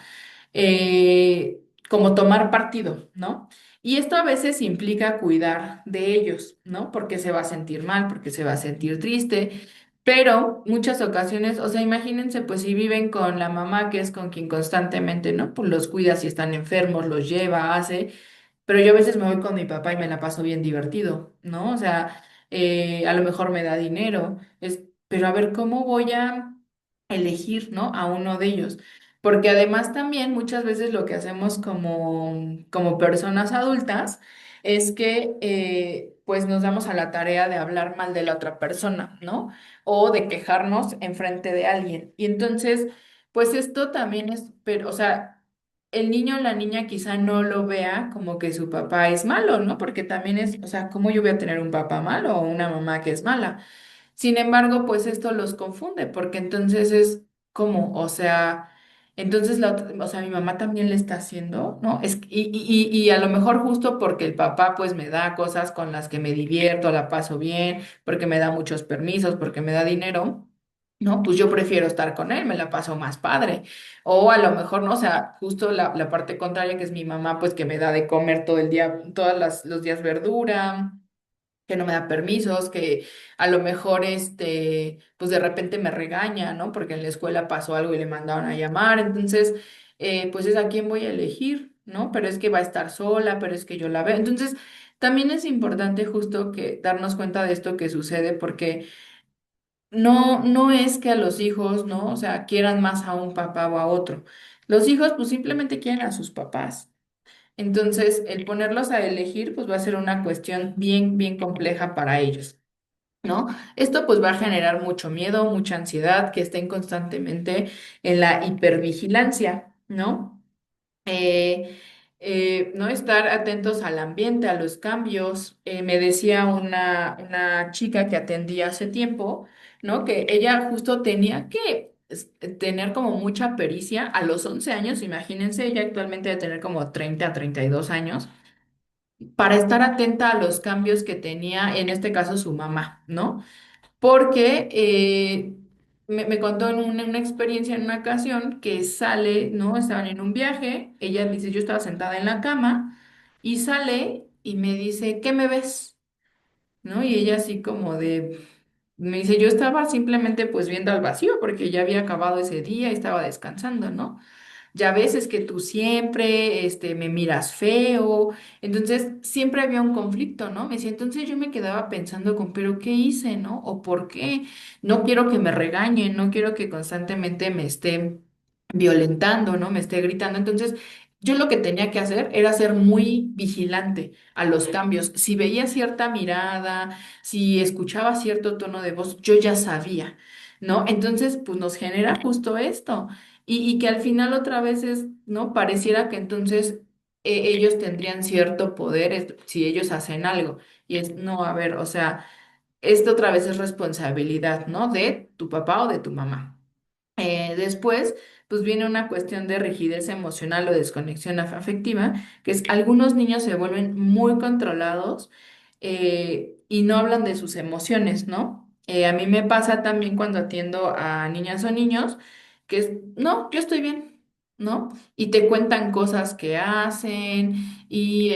como tomar partido, ¿no? Y esto a veces implica cuidar de ellos, ¿no? Porque se va a sentir mal, porque se va a sentir triste, pero muchas ocasiones, o sea, imagínense, pues si viven con la mamá, que es con quien constantemente, ¿no? Pues los cuida si están enfermos, los lleva, hace, pero yo a veces me voy con mi papá y me la paso bien divertido, ¿no? O sea, a lo mejor me da dinero. pero a ver, ¿cómo voy a elegir, ¿no? A uno de ellos? Porque además también muchas veces lo que hacemos como personas adultas es que pues nos damos a la tarea de hablar mal de la otra persona, ¿no? O de quejarnos enfrente de alguien. Y entonces, pues esto también es, pero, o sea, el niño o la niña quizá no lo vea como que su papá es malo, ¿no? Porque también es, o sea, ¿cómo yo voy a tener un papá malo o una mamá que es mala? Sin embargo, pues esto los confunde, porque entonces es como, o sea, entonces o sea, mi mamá también le está haciendo, ¿no? Y a lo mejor justo porque el papá pues me da cosas con las que me divierto, la paso bien, porque me da muchos permisos, porque me da dinero, ¿no? Pues yo prefiero estar con él, me la paso más padre. O a lo mejor, ¿no? O sea, justo la parte contraria que es mi mamá, pues que me da de comer todo el día, los días verdura, que no me da permisos, que a lo mejor pues de repente me regaña, ¿no? Porque en la escuela pasó algo y le mandaron a llamar, entonces, pues es a quién voy a elegir, ¿no? Pero es que va a estar sola, pero es que yo la veo. Entonces, también es importante justo que darnos cuenta de esto que sucede, porque no es que a los hijos, ¿no? O sea, quieran más a un papá o a otro. Los hijos, pues simplemente quieren a sus papás. Entonces, el ponerlos a elegir, pues va a ser una cuestión bien, bien compleja para ellos, ¿no? Esto pues va a generar mucho miedo, mucha ansiedad, que estén constantemente en la hipervigilancia, ¿no? eh, ¿No? Estar atentos al ambiente, a los cambios. Me decía una chica que atendía hace tiempo, ¿no? Que ella justo tenía que tener como mucha pericia a los 11 años, imagínense, ella actualmente debe tener como 30 a 32 años, para estar atenta a los cambios que tenía, en este caso, su mamá, ¿no? Porque me contó en una experiencia en una ocasión que sale, ¿no? Estaban en un viaje, ella dice, yo estaba sentada en la cama y sale y me dice, ¿qué me ves? ¿No? Y ella así como me dice, yo estaba simplemente pues viendo al vacío porque ya había acabado ese día y estaba descansando, ¿no? Ya ves, es que tú siempre, me miras feo. Entonces, siempre había un conflicto, ¿no? Me decía, entonces yo me quedaba pensando con, pero ¿qué hice, no? ¿O por qué? No quiero que me regañen, no quiero que constantemente me esté violentando, ¿no? Me esté gritando. Entonces, yo lo que tenía que hacer era ser muy vigilante a los cambios. Si veía cierta mirada, si escuchaba cierto tono de voz, yo ya sabía, ¿no? Entonces, pues nos genera justo esto. Y que al final otra vez es, ¿no? Pareciera que entonces ellos tendrían cierto poder si ellos hacen algo. Y es, no, a ver, o sea, esto otra vez es responsabilidad, ¿no? De tu papá o de tu mamá. Después, pues viene una cuestión de rigidez emocional o desconexión afectiva, que es algunos niños se vuelven muy controlados y no hablan de sus emociones, ¿no? A mí me pasa también cuando atiendo a niñas o niños, que es, no, yo estoy bien, ¿no? Y te cuentan cosas que hacen y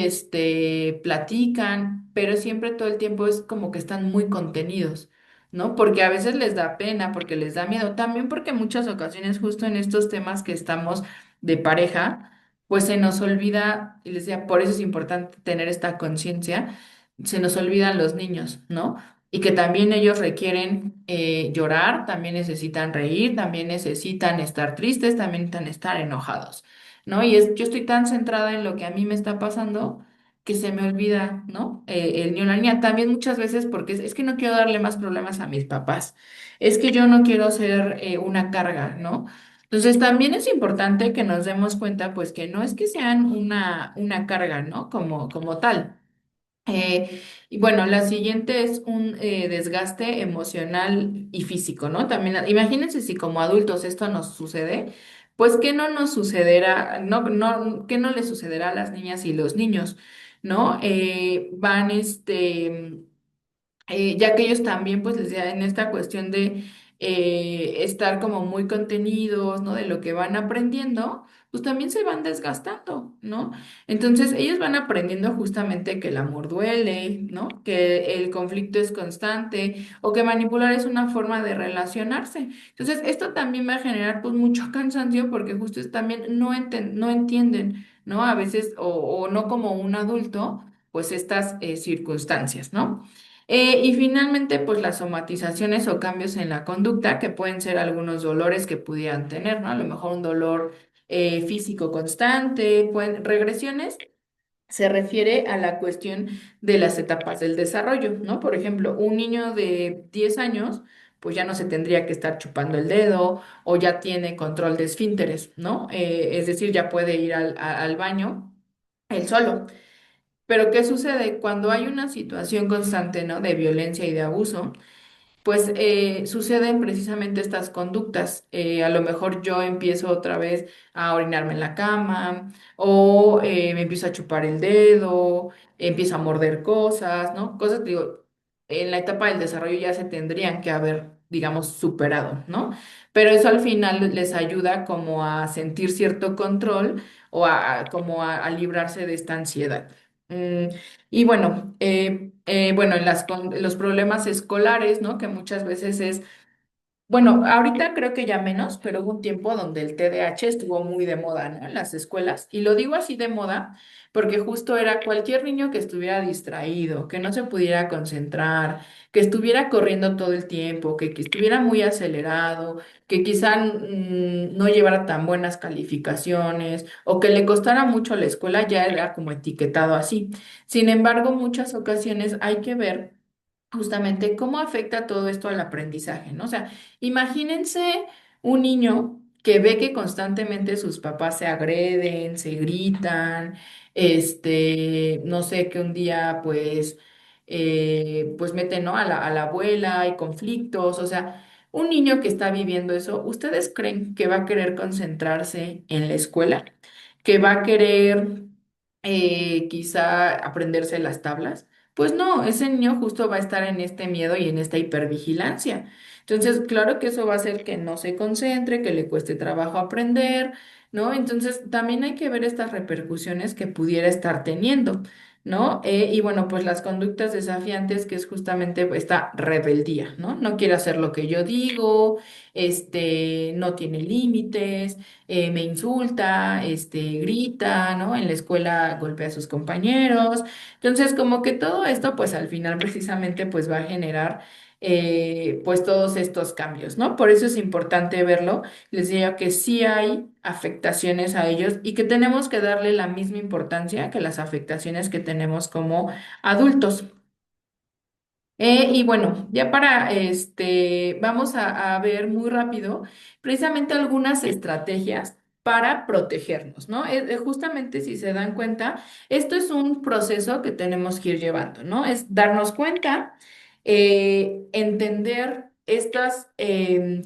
platican, pero siempre todo el tiempo es como que están muy contenidos. ¿No? Porque a veces les da pena, porque les da miedo, también porque en muchas ocasiones justo en estos temas que estamos de pareja, pues se nos olvida, y les decía, por eso es importante tener esta conciencia, se nos olvidan los niños, ¿no? Y que también ellos requieren llorar, también necesitan reír, también necesitan estar tristes, también necesitan estar enojados, ¿no? Yo estoy tan centrada en lo que a mí me está pasando que se me olvida, ¿no? El niño o la niña. También muchas veces porque es que no quiero darle más problemas a mis papás. Es que yo no quiero ser una carga, ¿no? Entonces también es importante que nos demos cuenta, pues que no es que sean una carga, ¿no? Como tal. Y bueno, la siguiente es un desgaste emocional y físico, ¿no? También, imagínense si como adultos esto nos sucede, pues ¿qué no nos sucederá, qué no les sucederá a las niñas y los niños, ¿no? Van, ya que ellos también, pues, les decía, en esta cuestión de estar como muy contenidos, ¿no? De lo que van aprendiendo, pues también se van desgastando, ¿no? Entonces, ellos van aprendiendo justamente que el amor duele, ¿no? Que el conflicto es constante o que manipular es una forma de relacionarse. Entonces, esto también va a generar, pues, mucho cansancio porque justo también no entienden, ¿no? A veces, o no como un adulto, pues, estas circunstancias, ¿no? Y finalmente, pues las somatizaciones o cambios en la conducta, que pueden ser algunos dolores que pudieran tener, ¿no? A lo mejor un dolor físico constante, pueden, regresiones se refiere a la cuestión de las etapas del desarrollo, ¿no? Por ejemplo, un niño de 10 años, pues ya no se tendría que estar chupando el dedo o ya tiene control de esfínteres, ¿no? Es decir, ya puede ir al baño él solo. Pero ¿qué sucede cuando hay una situación constante, ¿no? De violencia y de abuso? Pues suceden precisamente estas conductas. A lo mejor yo empiezo otra vez a orinarme en la cama o me empiezo a chupar el dedo, empiezo a morder cosas, ¿no? Cosas, digo, en la etapa del desarrollo ya se tendrían que haber, digamos, superado, ¿no? Pero eso al final les ayuda como a sentir cierto control o como a librarse de esta ansiedad. Mm, y bueno, bueno, en los problemas escolares, ¿no? Que muchas veces es bueno, ahorita creo que ya menos, pero hubo un tiempo donde el TDAH estuvo muy de moda, ¿no? En las escuelas. Y lo digo así de moda porque justo era cualquier niño que estuviera distraído, que no se pudiera concentrar, que estuviera corriendo todo el tiempo, que estuviera muy acelerado, que quizá no llevara tan buenas calificaciones o que le costara mucho la escuela, ya era como etiquetado así. Sin embargo, muchas ocasiones hay que ver justamente cómo afecta todo esto al aprendizaje, ¿no? O sea, imagínense un niño que ve que constantemente sus papás se agreden, se gritan, no sé, que un día pues meten, ¿no? A la abuela, hay conflictos, o sea, un niño que está viviendo eso, ¿ustedes creen que va a querer concentrarse en la escuela? ¿Que va a querer quizá aprenderse las tablas? Pues no, ese niño justo va a estar en este miedo y en esta hipervigilancia. Entonces, claro que eso va a hacer que no se concentre, que le cueste trabajo aprender, ¿no? Entonces, también hay que ver estas repercusiones que pudiera estar teniendo, ¿no? Y bueno, pues las conductas desafiantes, que es justamente esta rebeldía, ¿no? No quiere hacer lo que yo digo, no tiene límites, me insulta, grita, ¿no? En la escuela golpea a sus compañeros. Entonces, como que todo esto, pues al final precisamente, pues va a generar pues todos estos cambios, ¿no? Por eso es importante verlo. Les digo que sí hay afectaciones a ellos y que tenemos que darle la misma importancia que las afectaciones que tenemos como adultos. Y bueno, ya para vamos a ver muy rápido precisamente algunas estrategias para protegernos, ¿no? Justamente si se dan cuenta, esto es un proceso que tenemos que ir llevando, ¿no? Es darnos cuenta, entender estas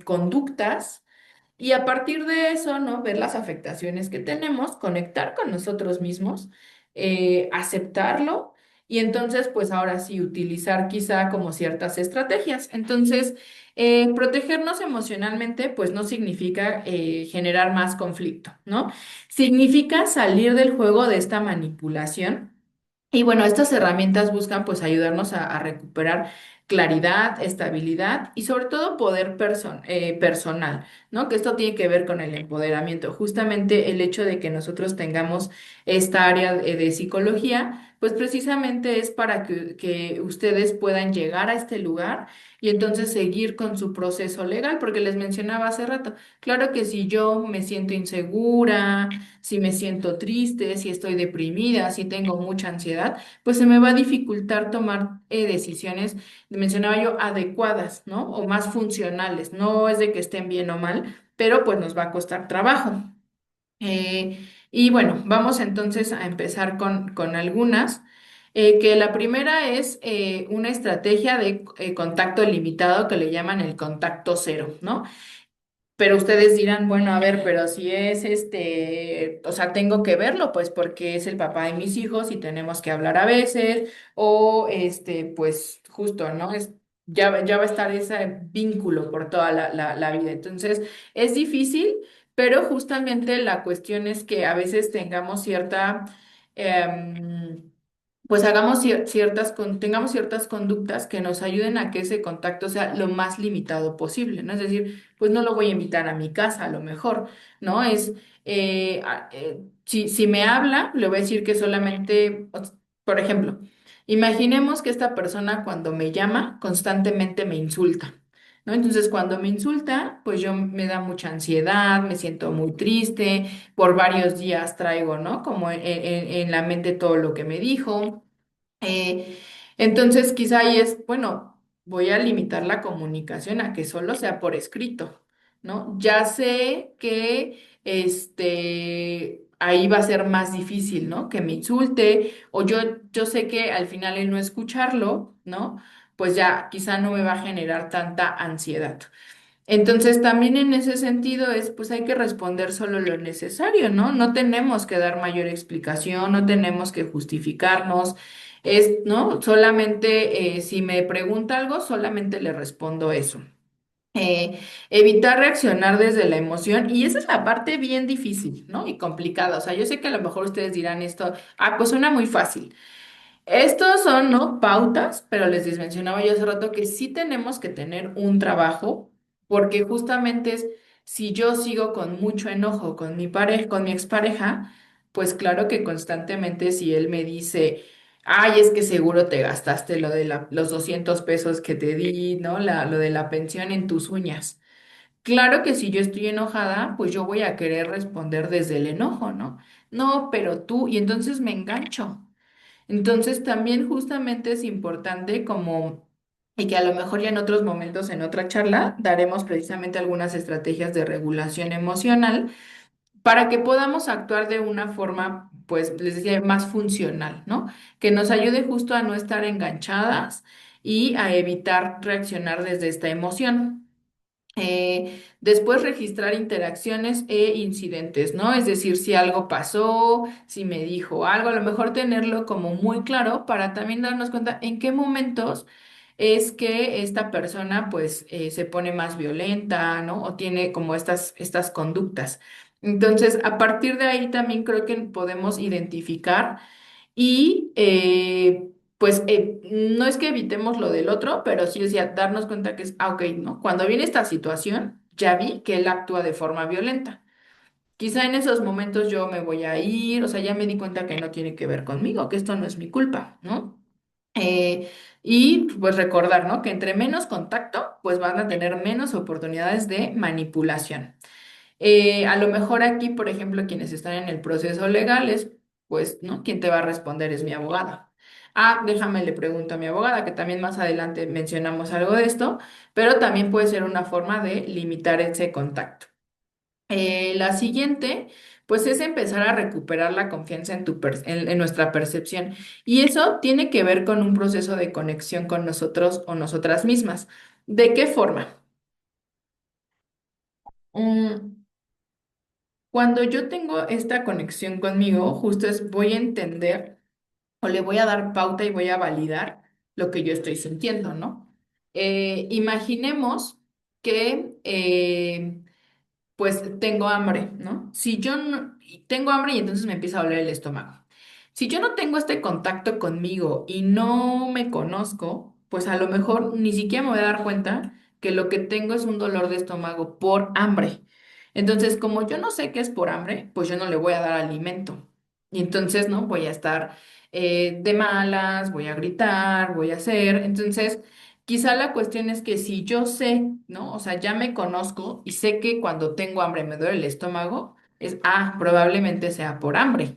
conductas y a partir de eso, ¿no? Ver las afectaciones que tenemos, conectar con nosotros mismos, aceptarlo y entonces, pues ahora sí, utilizar quizá como ciertas estrategias. Entonces, protegernos emocionalmente, pues no significa generar más conflicto, ¿no? Significa salir del juego de esta manipulación y bueno, estas herramientas buscan pues ayudarnos a recuperar claridad, estabilidad y sobre todo poder personal, ¿no? Que esto tiene que ver con el empoderamiento. Justamente el hecho de que nosotros tengamos esta área de psicología, pues precisamente es para que ustedes puedan llegar a este lugar y entonces seguir con su proceso legal, porque les mencionaba hace rato, claro que si yo me siento insegura, si me siento triste, si estoy deprimida, si tengo mucha ansiedad, pues se me va a dificultar tomar decisiones, mencionaba yo, adecuadas, ¿no? O más funcionales. No es de que estén bien o mal, pero pues nos va a costar trabajo. Y bueno, vamos entonces a empezar con algunas. Que la primera es una estrategia de contacto limitado que le llaman el contacto cero, ¿no? Pero ustedes dirán, bueno, a ver, pero si es o sea, tengo que verlo, pues porque es el papá de mis hijos y tenemos que hablar a veces, o pues justo, ¿no? Ya va a estar ese vínculo por toda la vida. Entonces, es difícil, pero justamente la cuestión es que a veces tengamos cierta, em, pues hagamos tengamos ciertas conductas que nos ayuden a que ese contacto sea lo más limitado posible, ¿no? Es decir, pues no lo voy a invitar a mi casa, a lo mejor, ¿no? Si me habla, le voy a decir que solamente, por ejemplo, Imaginemos que esta persona cuando me llama constantemente me insulta, ¿no? Entonces cuando me insulta, pues yo me da mucha ansiedad, me siento muy triste, por varios días traigo, ¿no? Como en la mente todo lo que me dijo. Eh, entonces, quizá ahí es, bueno, voy a limitar la comunicación a que solo sea por escrito, ¿no? Ya sé que ahí va a ser más difícil, ¿no? Que me insulte, o yo sé que al final el no escucharlo, ¿no? Pues ya quizá no me va a generar tanta ansiedad. Entonces, también en ese sentido es, pues hay que responder solo lo necesario, ¿no? No tenemos que dar mayor explicación, no tenemos que justificarnos, es, ¿no? Solamente si me pregunta algo, solamente le respondo eso. Evitar reaccionar desde la emoción, y esa es la parte bien difícil, ¿no? Y complicada. O sea, yo sé que a lo mejor ustedes dirán esto, ah, pues suena muy fácil. Estos son, ¿no? Pautas, pero les mencionaba yo hace rato que sí tenemos que tener un trabajo, porque justamente es, si yo sigo con mucho enojo con mi pareja, con mi expareja, pues claro que constantemente si él me dice, ay, es que seguro te gastaste lo de los 200 pesos que te di, ¿no? Lo de la pensión en tus uñas. Claro que si yo estoy enojada, pues yo voy a querer responder desde el enojo, ¿no? No, pero tú, y entonces me engancho. Entonces también justamente es importante como, y que a lo mejor ya en otros momentos, en otra charla, daremos precisamente algunas estrategias de regulación emocional para que podamos actuar de una forma, pues les decía, más funcional, ¿no? Que nos ayude justo a no estar enganchadas y a evitar reaccionar desde esta emoción. Después registrar interacciones e incidentes, ¿no? Es decir, si algo pasó, si me dijo algo, a lo mejor tenerlo como muy claro para también darnos cuenta en qué momentos es que esta persona pues se pone más violenta, ¿no? O tiene como estas conductas. Entonces, a partir de ahí también creo que podemos identificar y pues no es que evitemos lo del otro, pero sí decía, darnos cuenta que es, ah, ok, ¿no? Cuando viene esta situación, ya vi que él actúa de forma violenta. Quizá en esos momentos yo me voy a ir, o sea, ya me di cuenta que no tiene que ver conmigo, que esto no es mi culpa, ¿no? Eh, y pues recordar, ¿no? Que entre menos contacto, pues van a tener menos oportunidades de manipulación. A lo mejor aquí, por ejemplo, quienes están en el proceso legal es, pues, ¿no? Quien te va a responder es mi abogada. Ah, déjame le pregunto a mi abogada, que también más adelante mencionamos algo de esto, pero también puede ser una forma de limitar ese contacto. La siguiente, pues, es empezar a recuperar la confianza en en nuestra percepción. Y eso tiene que ver con un proceso de conexión con nosotros o nosotras mismas. ¿De qué forma? Mm, Cuando yo tengo esta conexión conmigo, justo es voy a entender o le voy a dar pauta y voy a validar lo que yo estoy sintiendo, ¿no? Imaginemos que pues tengo hambre, ¿no? Si yo no, y tengo hambre y entonces me empieza a doler el estómago. Si yo no tengo este contacto conmigo y no me conozco, pues a lo mejor ni siquiera me voy a dar cuenta que lo que tengo es un dolor de estómago por hambre. Entonces, como yo no sé qué es por hambre, pues yo no le voy a dar alimento. Y entonces, ¿no? Voy a estar de malas, voy a gritar, voy a hacer. Entonces, quizá la cuestión es que si yo sé, ¿no? O sea, ya me conozco y sé que cuando tengo hambre me duele el estómago, es, ah, probablemente sea por hambre.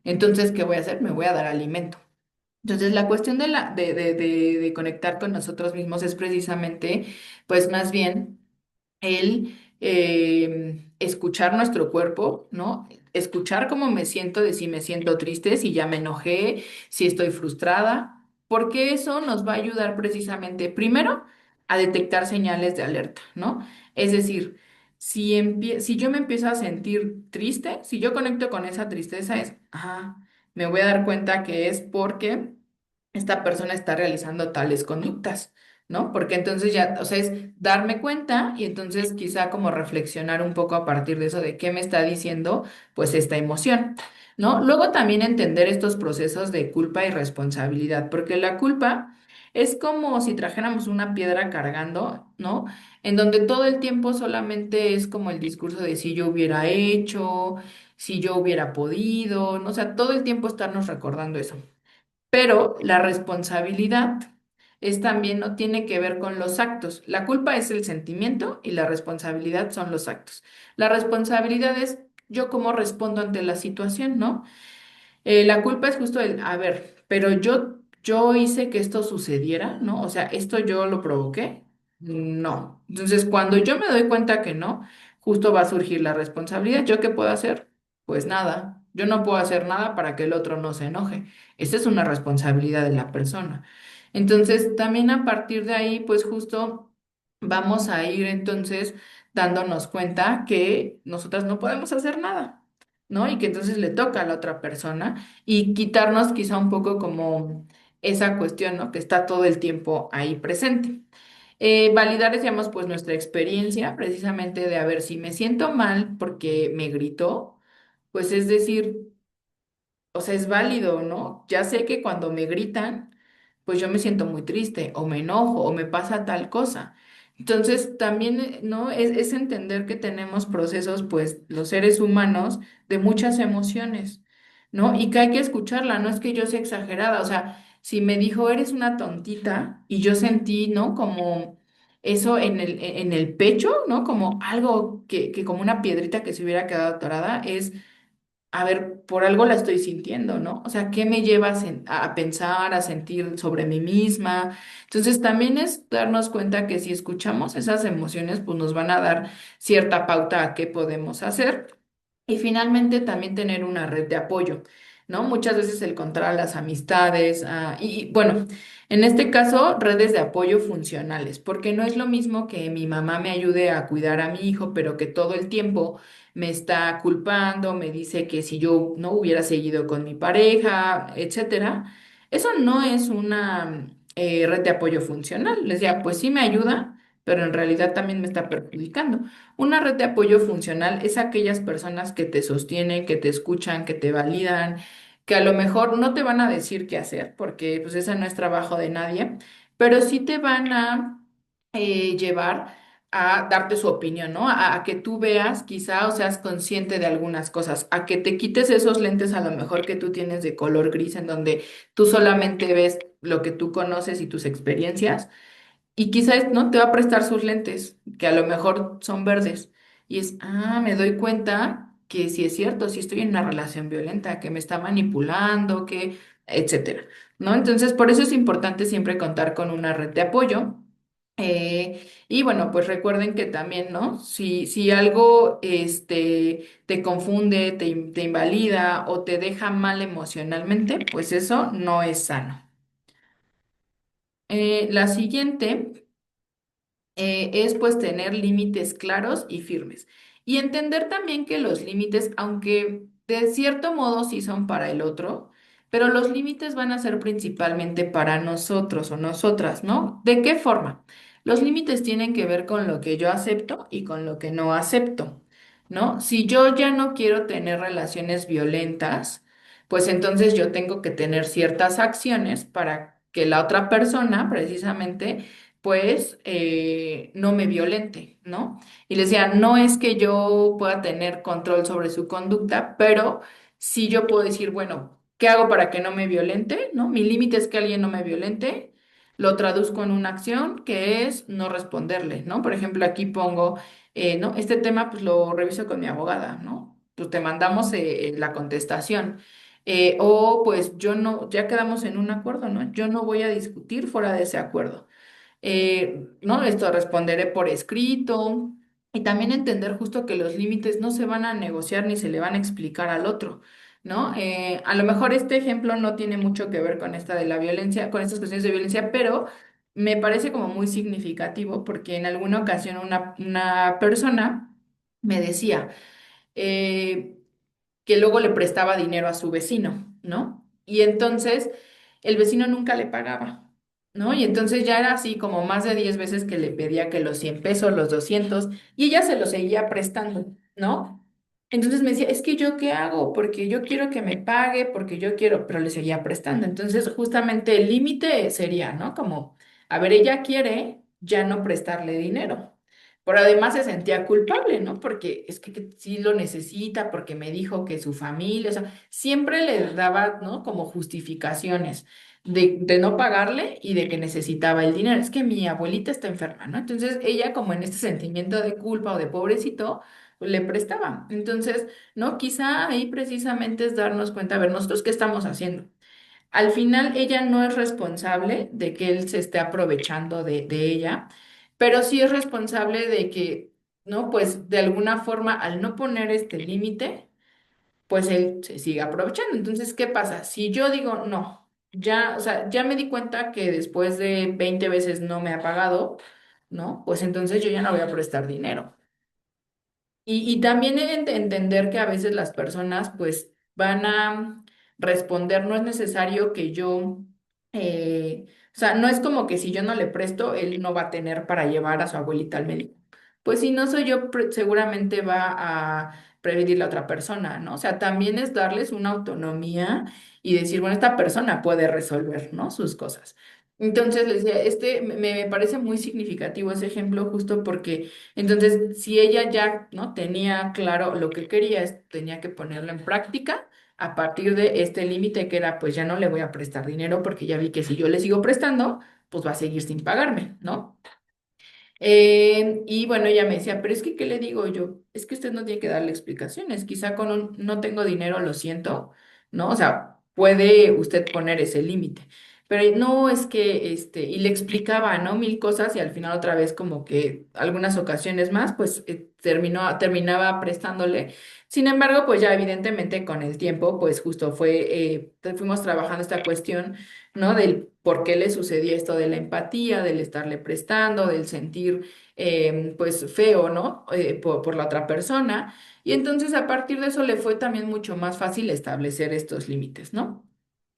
Entonces, ¿qué voy a hacer? Me voy a dar alimento. Entonces, la cuestión de conectar con nosotros mismos es precisamente, pues más bien el escuchar nuestro cuerpo, ¿no? Escuchar cómo me siento, de si me siento triste, si ya me enojé, si estoy frustrada, porque eso nos va a ayudar precisamente, primero, a detectar señales de alerta, ¿no? Es decir, si yo me empiezo a sentir triste, si yo conecto con esa tristeza, es, me voy a dar cuenta que es porque esta persona está realizando tales conductas, ¿no? Porque entonces ya, o sea, es darme cuenta y entonces quizá como reflexionar un poco a partir de eso de qué me está diciendo, pues esta emoción, ¿no? Luego también entender estos procesos de culpa y responsabilidad, porque la culpa es como si trajéramos una piedra cargando, ¿no? En donde todo el tiempo solamente es como el discurso de si yo hubiera hecho, si yo hubiera podido, ¿no? O sea, todo el tiempo estarnos recordando eso. Pero la responsabilidad es también, no tiene que ver con los actos. La culpa es el sentimiento y la responsabilidad son los actos. La responsabilidad es yo cómo respondo ante la situación, ¿no? La culpa es justo el, a ver, pero yo hice que esto sucediera, ¿no? O sea, ¿esto yo lo provoqué? No. Entonces, cuando yo me doy cuenta que no, justo va a surgir la responsabilidad. ¿Yo qué puedo hacer? Pues nada. Yo no puedo hacer nada para que el otro no se enoje. Esta es una responsabilidad de la persona. Entonces, también a partir de ahí, pues justo vamos a ir entonces dándonos cuenta que nosotras no podemos hacer nada. ¿No? Y que entonces le toca a la otra persona y quitarnos quizá un poco como esa cuestión, ¿no? Que está todo el tiempo ahí presente. Validar, decíamos, pues nuestra experiencia, precisamente de a ver si me siento mal porque me gritó, pues es decir, o sea, es válido, ¿no? Ya sé que cuando me gritan, pues yo me siento muy triste o me enojo o me pasa tal cosa. Entonces, también, ¿no? Es entender que tenemos procesos, pues, los seres humanos, de muchas emociones, ¿no? Y que hay que escucharla, no es que yo sea exagerada, o sea, si me dijo, eres una tontita, y yo sentí, ¿no? Como eso en el pecho, ¿no? Como algo que como una piedrita que se hubiera quedado atorada, es a ver, por algo la estoy sintiendo, ¿no? O sea, ¿qué me lleva a pensar, a sentir sobre mí misma? Entonces, también es darnos cuenta que si escuchamos esas emociones, pues nos van a dar cierta pauta a qué podemos hacer. Y finalmente, también tener una red de apoyo, ¿no? Muchas veces el contar a las amistades, bueno, en este caso, redes de apoyo funcionales, porque no es lo mismo que mi mamá me ayude a cuidar a mi hijo, pero que todo el tiempo me está culpando, me dice que si yo no hubiera seguido con mi pareja, etcétera. Eso no es una red de apoyo funcional. Les decía, pues sí me ayuda, pero en realidad también me está perjudicando. Una red de apoyo funcional es aquellas personas que te sostienen, que te escuchan, que te validan, que a lo mejor no te van a decir qué hacer, porque pues ese no es trabajo de nadie, pero sí te van a llevar a darte su opinión, ¿no? A que tú veas quizá o seas consciente de algunas cosas, a que te quites esos lentes a lo mejor que tú tienes de color gris en donde tú solamente ves lo que tú conoces y tus experiencias y quizás no te va a prestar sus lentes, que a lo mejor son verdes. Y es, me doy cuenta que sí es cierto, sí estoy en una relación violenta, que me está manipulando, que, etcétera, ¿no? Entonces, por eso es importante siempre contar con una red de apoyo. Y bueno, pues recuerden que también, ¿no? Si algo te confunde, te invalida o te deja mal emocionalmente, pues eso no es sano. La siguiente es pues tener límites claros y firmes. Y entender también que los límites, aunque de cierto modo sí son para el otro, pero los límites van a ser principalmente para nosotros o nosotras, ¿no? ¿De qué forma? Los límites tienen que ver con lo que yo acepto y con lo que no acepto, ¿no? Si yo ya no quiero tener relaciones violentas, pues entonces yo tengo que tener ciertas acciones para que la otra persona precisamente pues no me violente, ¿no? Y le decía, no es que yo pueda tener control sobre su conducta, pero sí yo puedo decir, bueno, ¿qué hago para que no me violente? ¿No? Mi límite es que alguien no me violente. Lo traduzco en una acción que es no responderle, ¿no? Por ejemplo, aquí pongo, ¿no? Este tema pues lo reviso con mi abogada, ¿no? Pues te mandamos la contestación. O pues yo no, ya quedamos en un acuerdo, ¿no? Yo no voy a discutir fuera de ese acuerdo. ¿No? Esto responderé por escrito y también entender justo que los límites no se van a negociar ni se le van a explicar al otro, ¿no? A lo mejor este ejemplo no tiene mucho que ver con esta de la violencia, con estas cuestiones de violencia, pero me parece como muy significativo porque en alguna ocasión una persona me decía, eh, que luego le prestaba dinero a su vecino, ¿no? Y entonces el vecino nunca le pagaba, ¿no? Y entonces ya era así como más de 10 veces que le pedía que los 100 pesos, los 200 y ella se los seguía prestando, ¿no? Entonces me decía, es que yo qué hago, porque yo quiero que me pague, porque yo quiero, pero le seguía prestando. Entonces justamente el límite sería, ¿no? Como, a ver, ella quiere ya no prestarle dinero. pero además se sentía culpable, ¿no? Porque es que sí lo necesita, porque me dijo que su familia, o sea, siempre le daba, ¿no? Como justificaciones de no pagarle y de que necesitaba el dinero. Es que mi abuelita está enferma, ¿no? Entonces ella como en este sentimiento de culpa o de pobrecito, pues, le prestaba. Entonces, ¿no? Quizá ahí precisamente es darnos cuenta, a ver, nosotros qué estamos haciendo. Al final ella no es responsable de que él se esté aprovechando de ella, pero sí es responsable de que, ¿no? Pues de alguna forma al no poner este límite, pues él se sigue aprovechando. Entonces, ¿qué pasa? Si yo digo no, ya, o sea, ya me di cuenta que después de 20 veces no me ha pagado, ¿no? Pues entonces yo ya no voy a prestar dinero. Y también entender que a veces las personas pues van a responder, no es necesario que yo, o sea, no es como que si yo no le presto, él no va a tener para llevar a su abuelita al médico. Pues si no soy yo, seguramente va a prevenir la otra persona, ¿no? O sea, también es darles una autonomía y decir, bueno, esta persona puede resolver, ¿no? Sus cosas. Entonces, les decía, me parece muy significativo ese ejemplo justo porque entonces, si ella ya no tenía claro lo que quería, tenía que ponerlo en práctica a partir de este límite que era, pues ya no le voy a prestar dinero porque ya vi que si yo le sigo prestando, pues va a seguir sin pagarme, ¿no? Y bueno, ella me decía, pero es que, ¿qué le digo yo? Es que usted no tiene que darle explicaciones. Quizá con un no tengo dinero, lo siento, ¿no? O sea, puede usted poner ese límite. Pero no es que, y le explicaba, ¿no? Mil cosas y al final otra vez como que algunas ocasiones más, pues terminaba prestándole. Sin embargo, pues ya evidentemente con el tiempo, pues justo fuimos trabajando esta cuestión, ¿no? Del por qué le sucedía esto de la empatía, del estarle prestando, del sentir, pues, feo, ¿no? Por la otra persona. Y entonces a partir de eso le fue también mucho más fácil establecer estos límites, ¿no?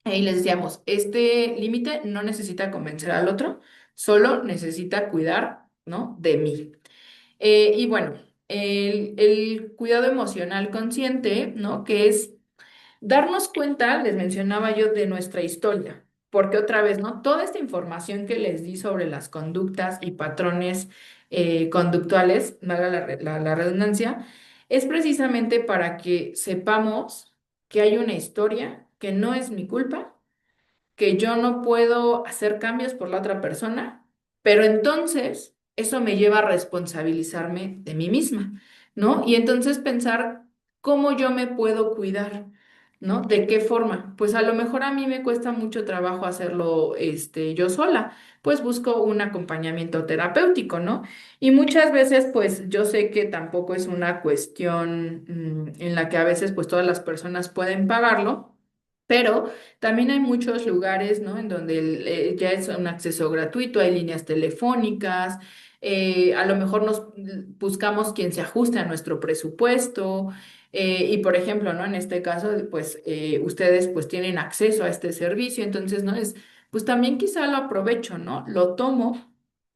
Y les decíamos, este límite no necesita convencer al otro, solo necesita cuidar, ¿no? De mí. Y bueno, el cuidado emocional consciente, ¿no? Que es darnos cuenta, les mencionaba yo, de nuestra historia, porque otra vez, ¿no? Toda esta información que les di sobre las conductas y patrones conductuales, valga la redundancia, es precisamente para que sepamos que hay una historia que no es mi culpa, que yo no puedo hacer cambios por la otra persona, pero entonces eso me lleva a responsabilizarme de mí misma, ¿no? Y entonces pensar cómo yo me puedo cuidar, ¿no? ¿De qué forma? Pues a lo mejor a mí me cuesta mucho trabajo hacerlo, yo sola, pues busco un acompañamiento terapéutico, ¿no? Y muchas veces, pues yo sé que tampoco es una cuestión, en la que a veces, pues todas las personas pueden pagarlo. Pero también hay muchos lugares, ¿no? En donde ya es un acceso gratuito, hay líneas telefónicas, a lo mejor nos buscamos quien se ajuste a nuestro presupuesto. Y por ejemplo, ¿no? En este caso, pues ustedes pues tienen acceso a este servicio, entonces, ¿no? Pues también quizá lo aprovecho, ¿no? Lo tomo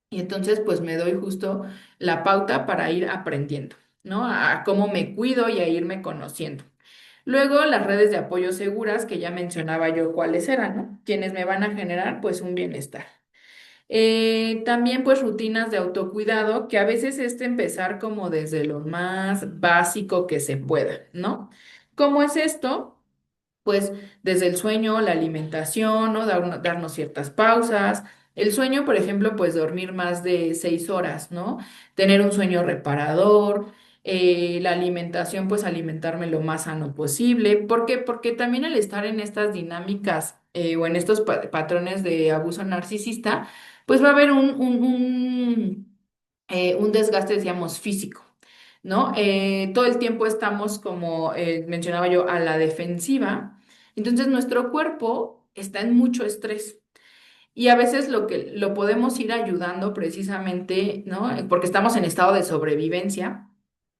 y entonces pues me doy justo la pauta para ir aprendiendo, ¿no? A cómo me cuido y a irme conociendo. Luego, las redes de apoyo seguras, que ya mencionaba yo cuáles eran, ¿no? Quienes me van a generar, pues, un bienestar. También, pues, rutinas de autocuidado, que a veces es de empezar como desde lo más básico que se pueda, ¿no? ¿Cómo es esto? Pues desde el sueño, la alimentación, ¿no? Darnos ciertas pausas. El sueño, por ejemplo, pues dormir más de 6 horas, ¿no? Tener un sueño reparador. La alimentación, pues alimentarme lo más sano posible. ¿Por qué? Porque también al estar en estas dinámicas o en estos patrones de abuso narcisista, pues va a haber un desgaste, decíamos, físico. ¿No? Todo el tiempo estamos, como mencionaba yo, a la defensiva. Entonces nuestro cuerpo está en mucho estrés. Y a veces lo que lo podemos ir ayudando precisamente, ¿no? Porque estamos en estado de sobrevivencia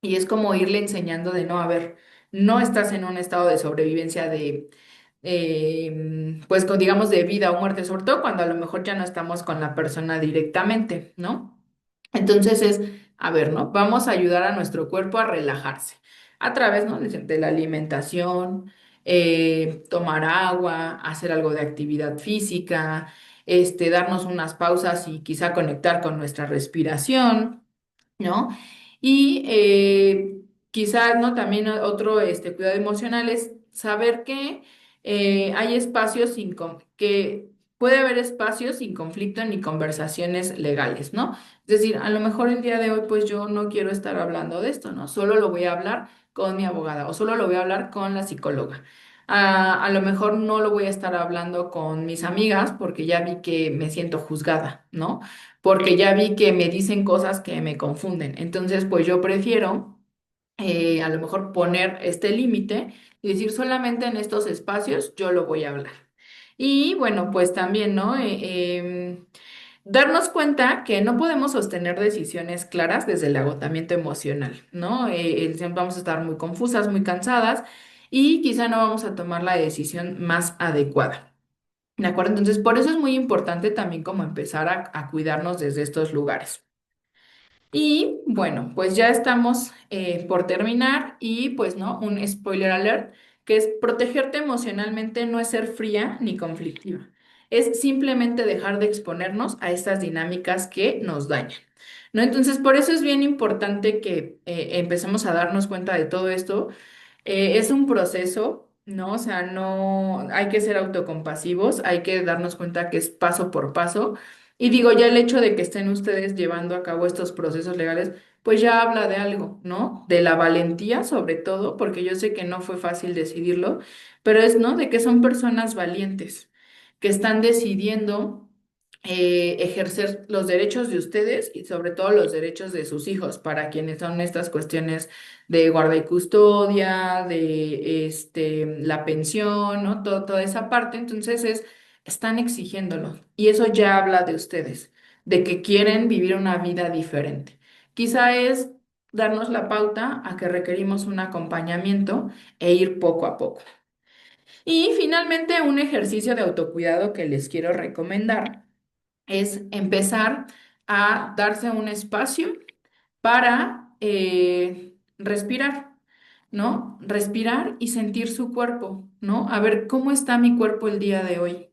y es como irle enseñando de no, a ver, no estás en un estado de sobrevivencia pues digamos de vida o muerte, sobre todo cuando a lo mejor ya no estamos con la persona directamente, ¿no? Entonces es, a ver, ¿no? Vamos a ayudar a nuestro cuerpo a relajarse a través, ¿no? De la alimentación, tomar agua, hacer algo de actividad física, darnos unas pausas y quizá conectar con nuestra respiración. ¿no? Y quizás, ¿no? También otro cuidado emocional es saber que hay espacios que puede haber espacios sin conflicto ni conversaciones legales, ¿no? Es decir, a lo mejor el día de hoy, pues yo no quiero estar hablando de esto, ¿no? Solo lo voy a hablar con mi abogada o solo lo voy a hablar con la psicóloga. A lo mejor no lo voy a estar hablando con mis amigas porque ya vi que me siento juzgada, ¿no? Porque ya vi que me dicen cosas que me confunden. Entonces, pues yo prefiero a lo mejor poner este límite y decir solamente en estos espacios yo lo voy a hablar. Y bueno, pues también, ¿no? Darnos cuenta que no podemos sostener decisiones claras desde el agotamiento emocional, ¿no? Siempre vamos a estar muy confusas, muy cansadas y quizá no vamos a tomar la decisión más adecuada. ¿De acuerdo? Entonces, por eso es muy importante también como empezar a cuidarnos desde estos lugares. Y bueno, pues ya estamos por terminar y pues no, un spoiler alert, que es protegerte emocionalmente no es ser fría ni conflictiva, es simplemente dejar de exponernos a estas dinámicas que nos dañan, ¿no? Entonces, por eso es bien importante que empecemos a darnos cuenta de todo esto. Es un proceso, ¿no? O sea, no hay que ser autocompasivos, hay que darnos cuenta que es paso por paso. Y digo, ya el hecho de que estén ustedes llevando a cabo estos procesos legales, pues ya habla de algo, ¿no? De la valentía sobre todo, porque yo sé que no fue fácil decidirlo, pero es, ¿no? De que son personas valientes, que están decidiendo ejercer los derechos de ustedes y sobre todo los derechos de sus hijos, para quienes son estas cuestiones de guarda y custodia, de la pensión, ¿no? Toda esa parte. Entonces están exigiéndolo. Y eso ya habla de ustedes, de que quieren vivir una vida diferente. Quizá es darnos la pauta a que requerimos un acompañamiento e ir poco a poco. Y finalmente, un ejercicio de autocuidado que les quiero recomendar es empezar a darse un espacio para respirar, ¿no? Respirar y sentir su cuerpo, ¿no? A ver cómo está mi cuerpo el día de hoy.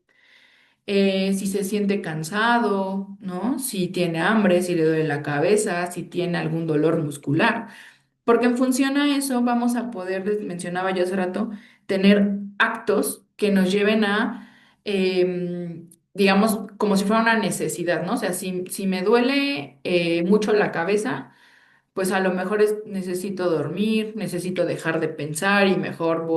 Si se siente cansado, ¿no? Si tiene hambre, si le duele la cabeza, si tiene algún dolor muscular. Porque en función a eso vamos a poder, les mencionaba yo hace rato, tener actos que nos lleven a, digamos, como si fuera una necesidad, ¿no? O sea, si me duele mucho la cabeza, pues a lo mejor necesito dormir, necesito dejar de pensar y mejor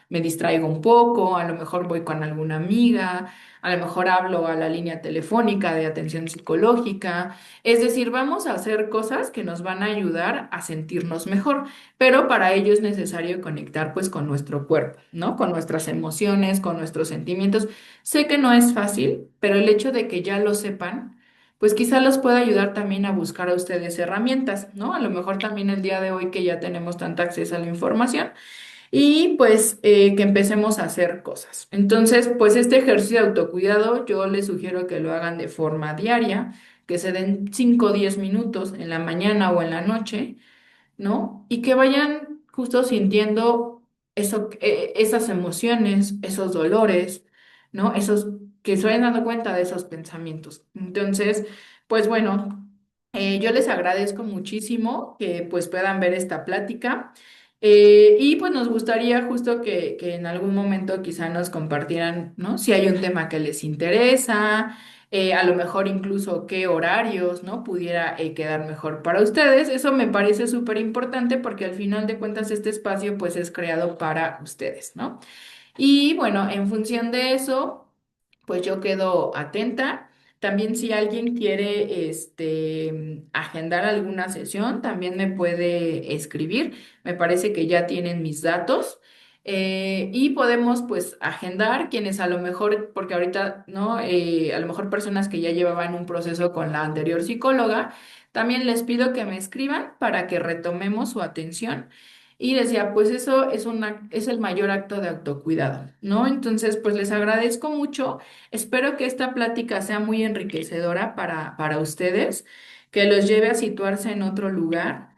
me distraigo un poco, a lo mejor voy con alguna amiga, a lo mejor hablo a la línea telefónica de atención psicológica. Es decir, vamos a hacer cosas que nos van a ayudar a sentirnos mejor, pero para ello es necesario conectar pues con nuestro cuerpo, ¿no? Con nuestras emociones, con nuestros sentimientos. Sé que no es fácil, pero el hecho de que ya lo sepan pues quizá los pueda ayudar también a buscar a ustedes herramientas, ¿no? A lo mejor también el día de hoy que ya tenemos tanta acceso a la información y pues que empecemos a hacer cosas. Entonces, pues este ejercicio de autocuidado yo les sugiero que lo hagan de forma diaria, que se den 5 o 10 minutos en la mañana o en la noche, ¿no? Y que vayan justo sintiendo esas emociones, esos dolores, ¿no? Que se vayan dando cuenta de esos pensamientos. Entonces, pues bueno, yo les agradezco muchísimo que pues puedan ver esta plática. Y pues nos gustaría justo que en algún momento quizá nos compartieran, ¿no? Si hay un tema que les interesa, a lo mejor incluso qué horarios, ¿no? Pudiera quedar mejor para ustedes. Eso me parece súper importante porque al final de cuentas este espacio pues es creado para ustedes, ¿no? Y bueno, en función de eso, pues yo quedo atenta. También si alguien quiere agendar alguna sesión, también me puede escribir. Me parece que ya tienen mis datos. Y podemos pues agendar quienes a lo mejor, porque ahorita, ¿no? A lo mejor personas que ya llevaban un proceso con la anterior psicóloga, también les pido que me escriban para que retomemos su atención. Y decía, pues eso es el mayor acto de autocuidado, ¿no? Entonces, pues les agradezco mucho. Espero que esta plática sea muy enriquecedora para ustedes, que los lleve a situarse en otro lugar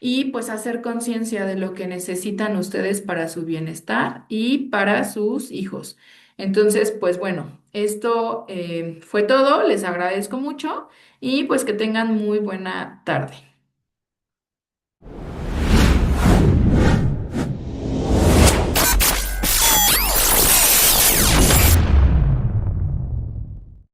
y pues hacer conciencia de lo que necesitan ustedes para su bienestar y para sus hijos. Entonces, pues bueno, esto fue todo. Les agradezco mucho y pues que tengan muy buena tarde.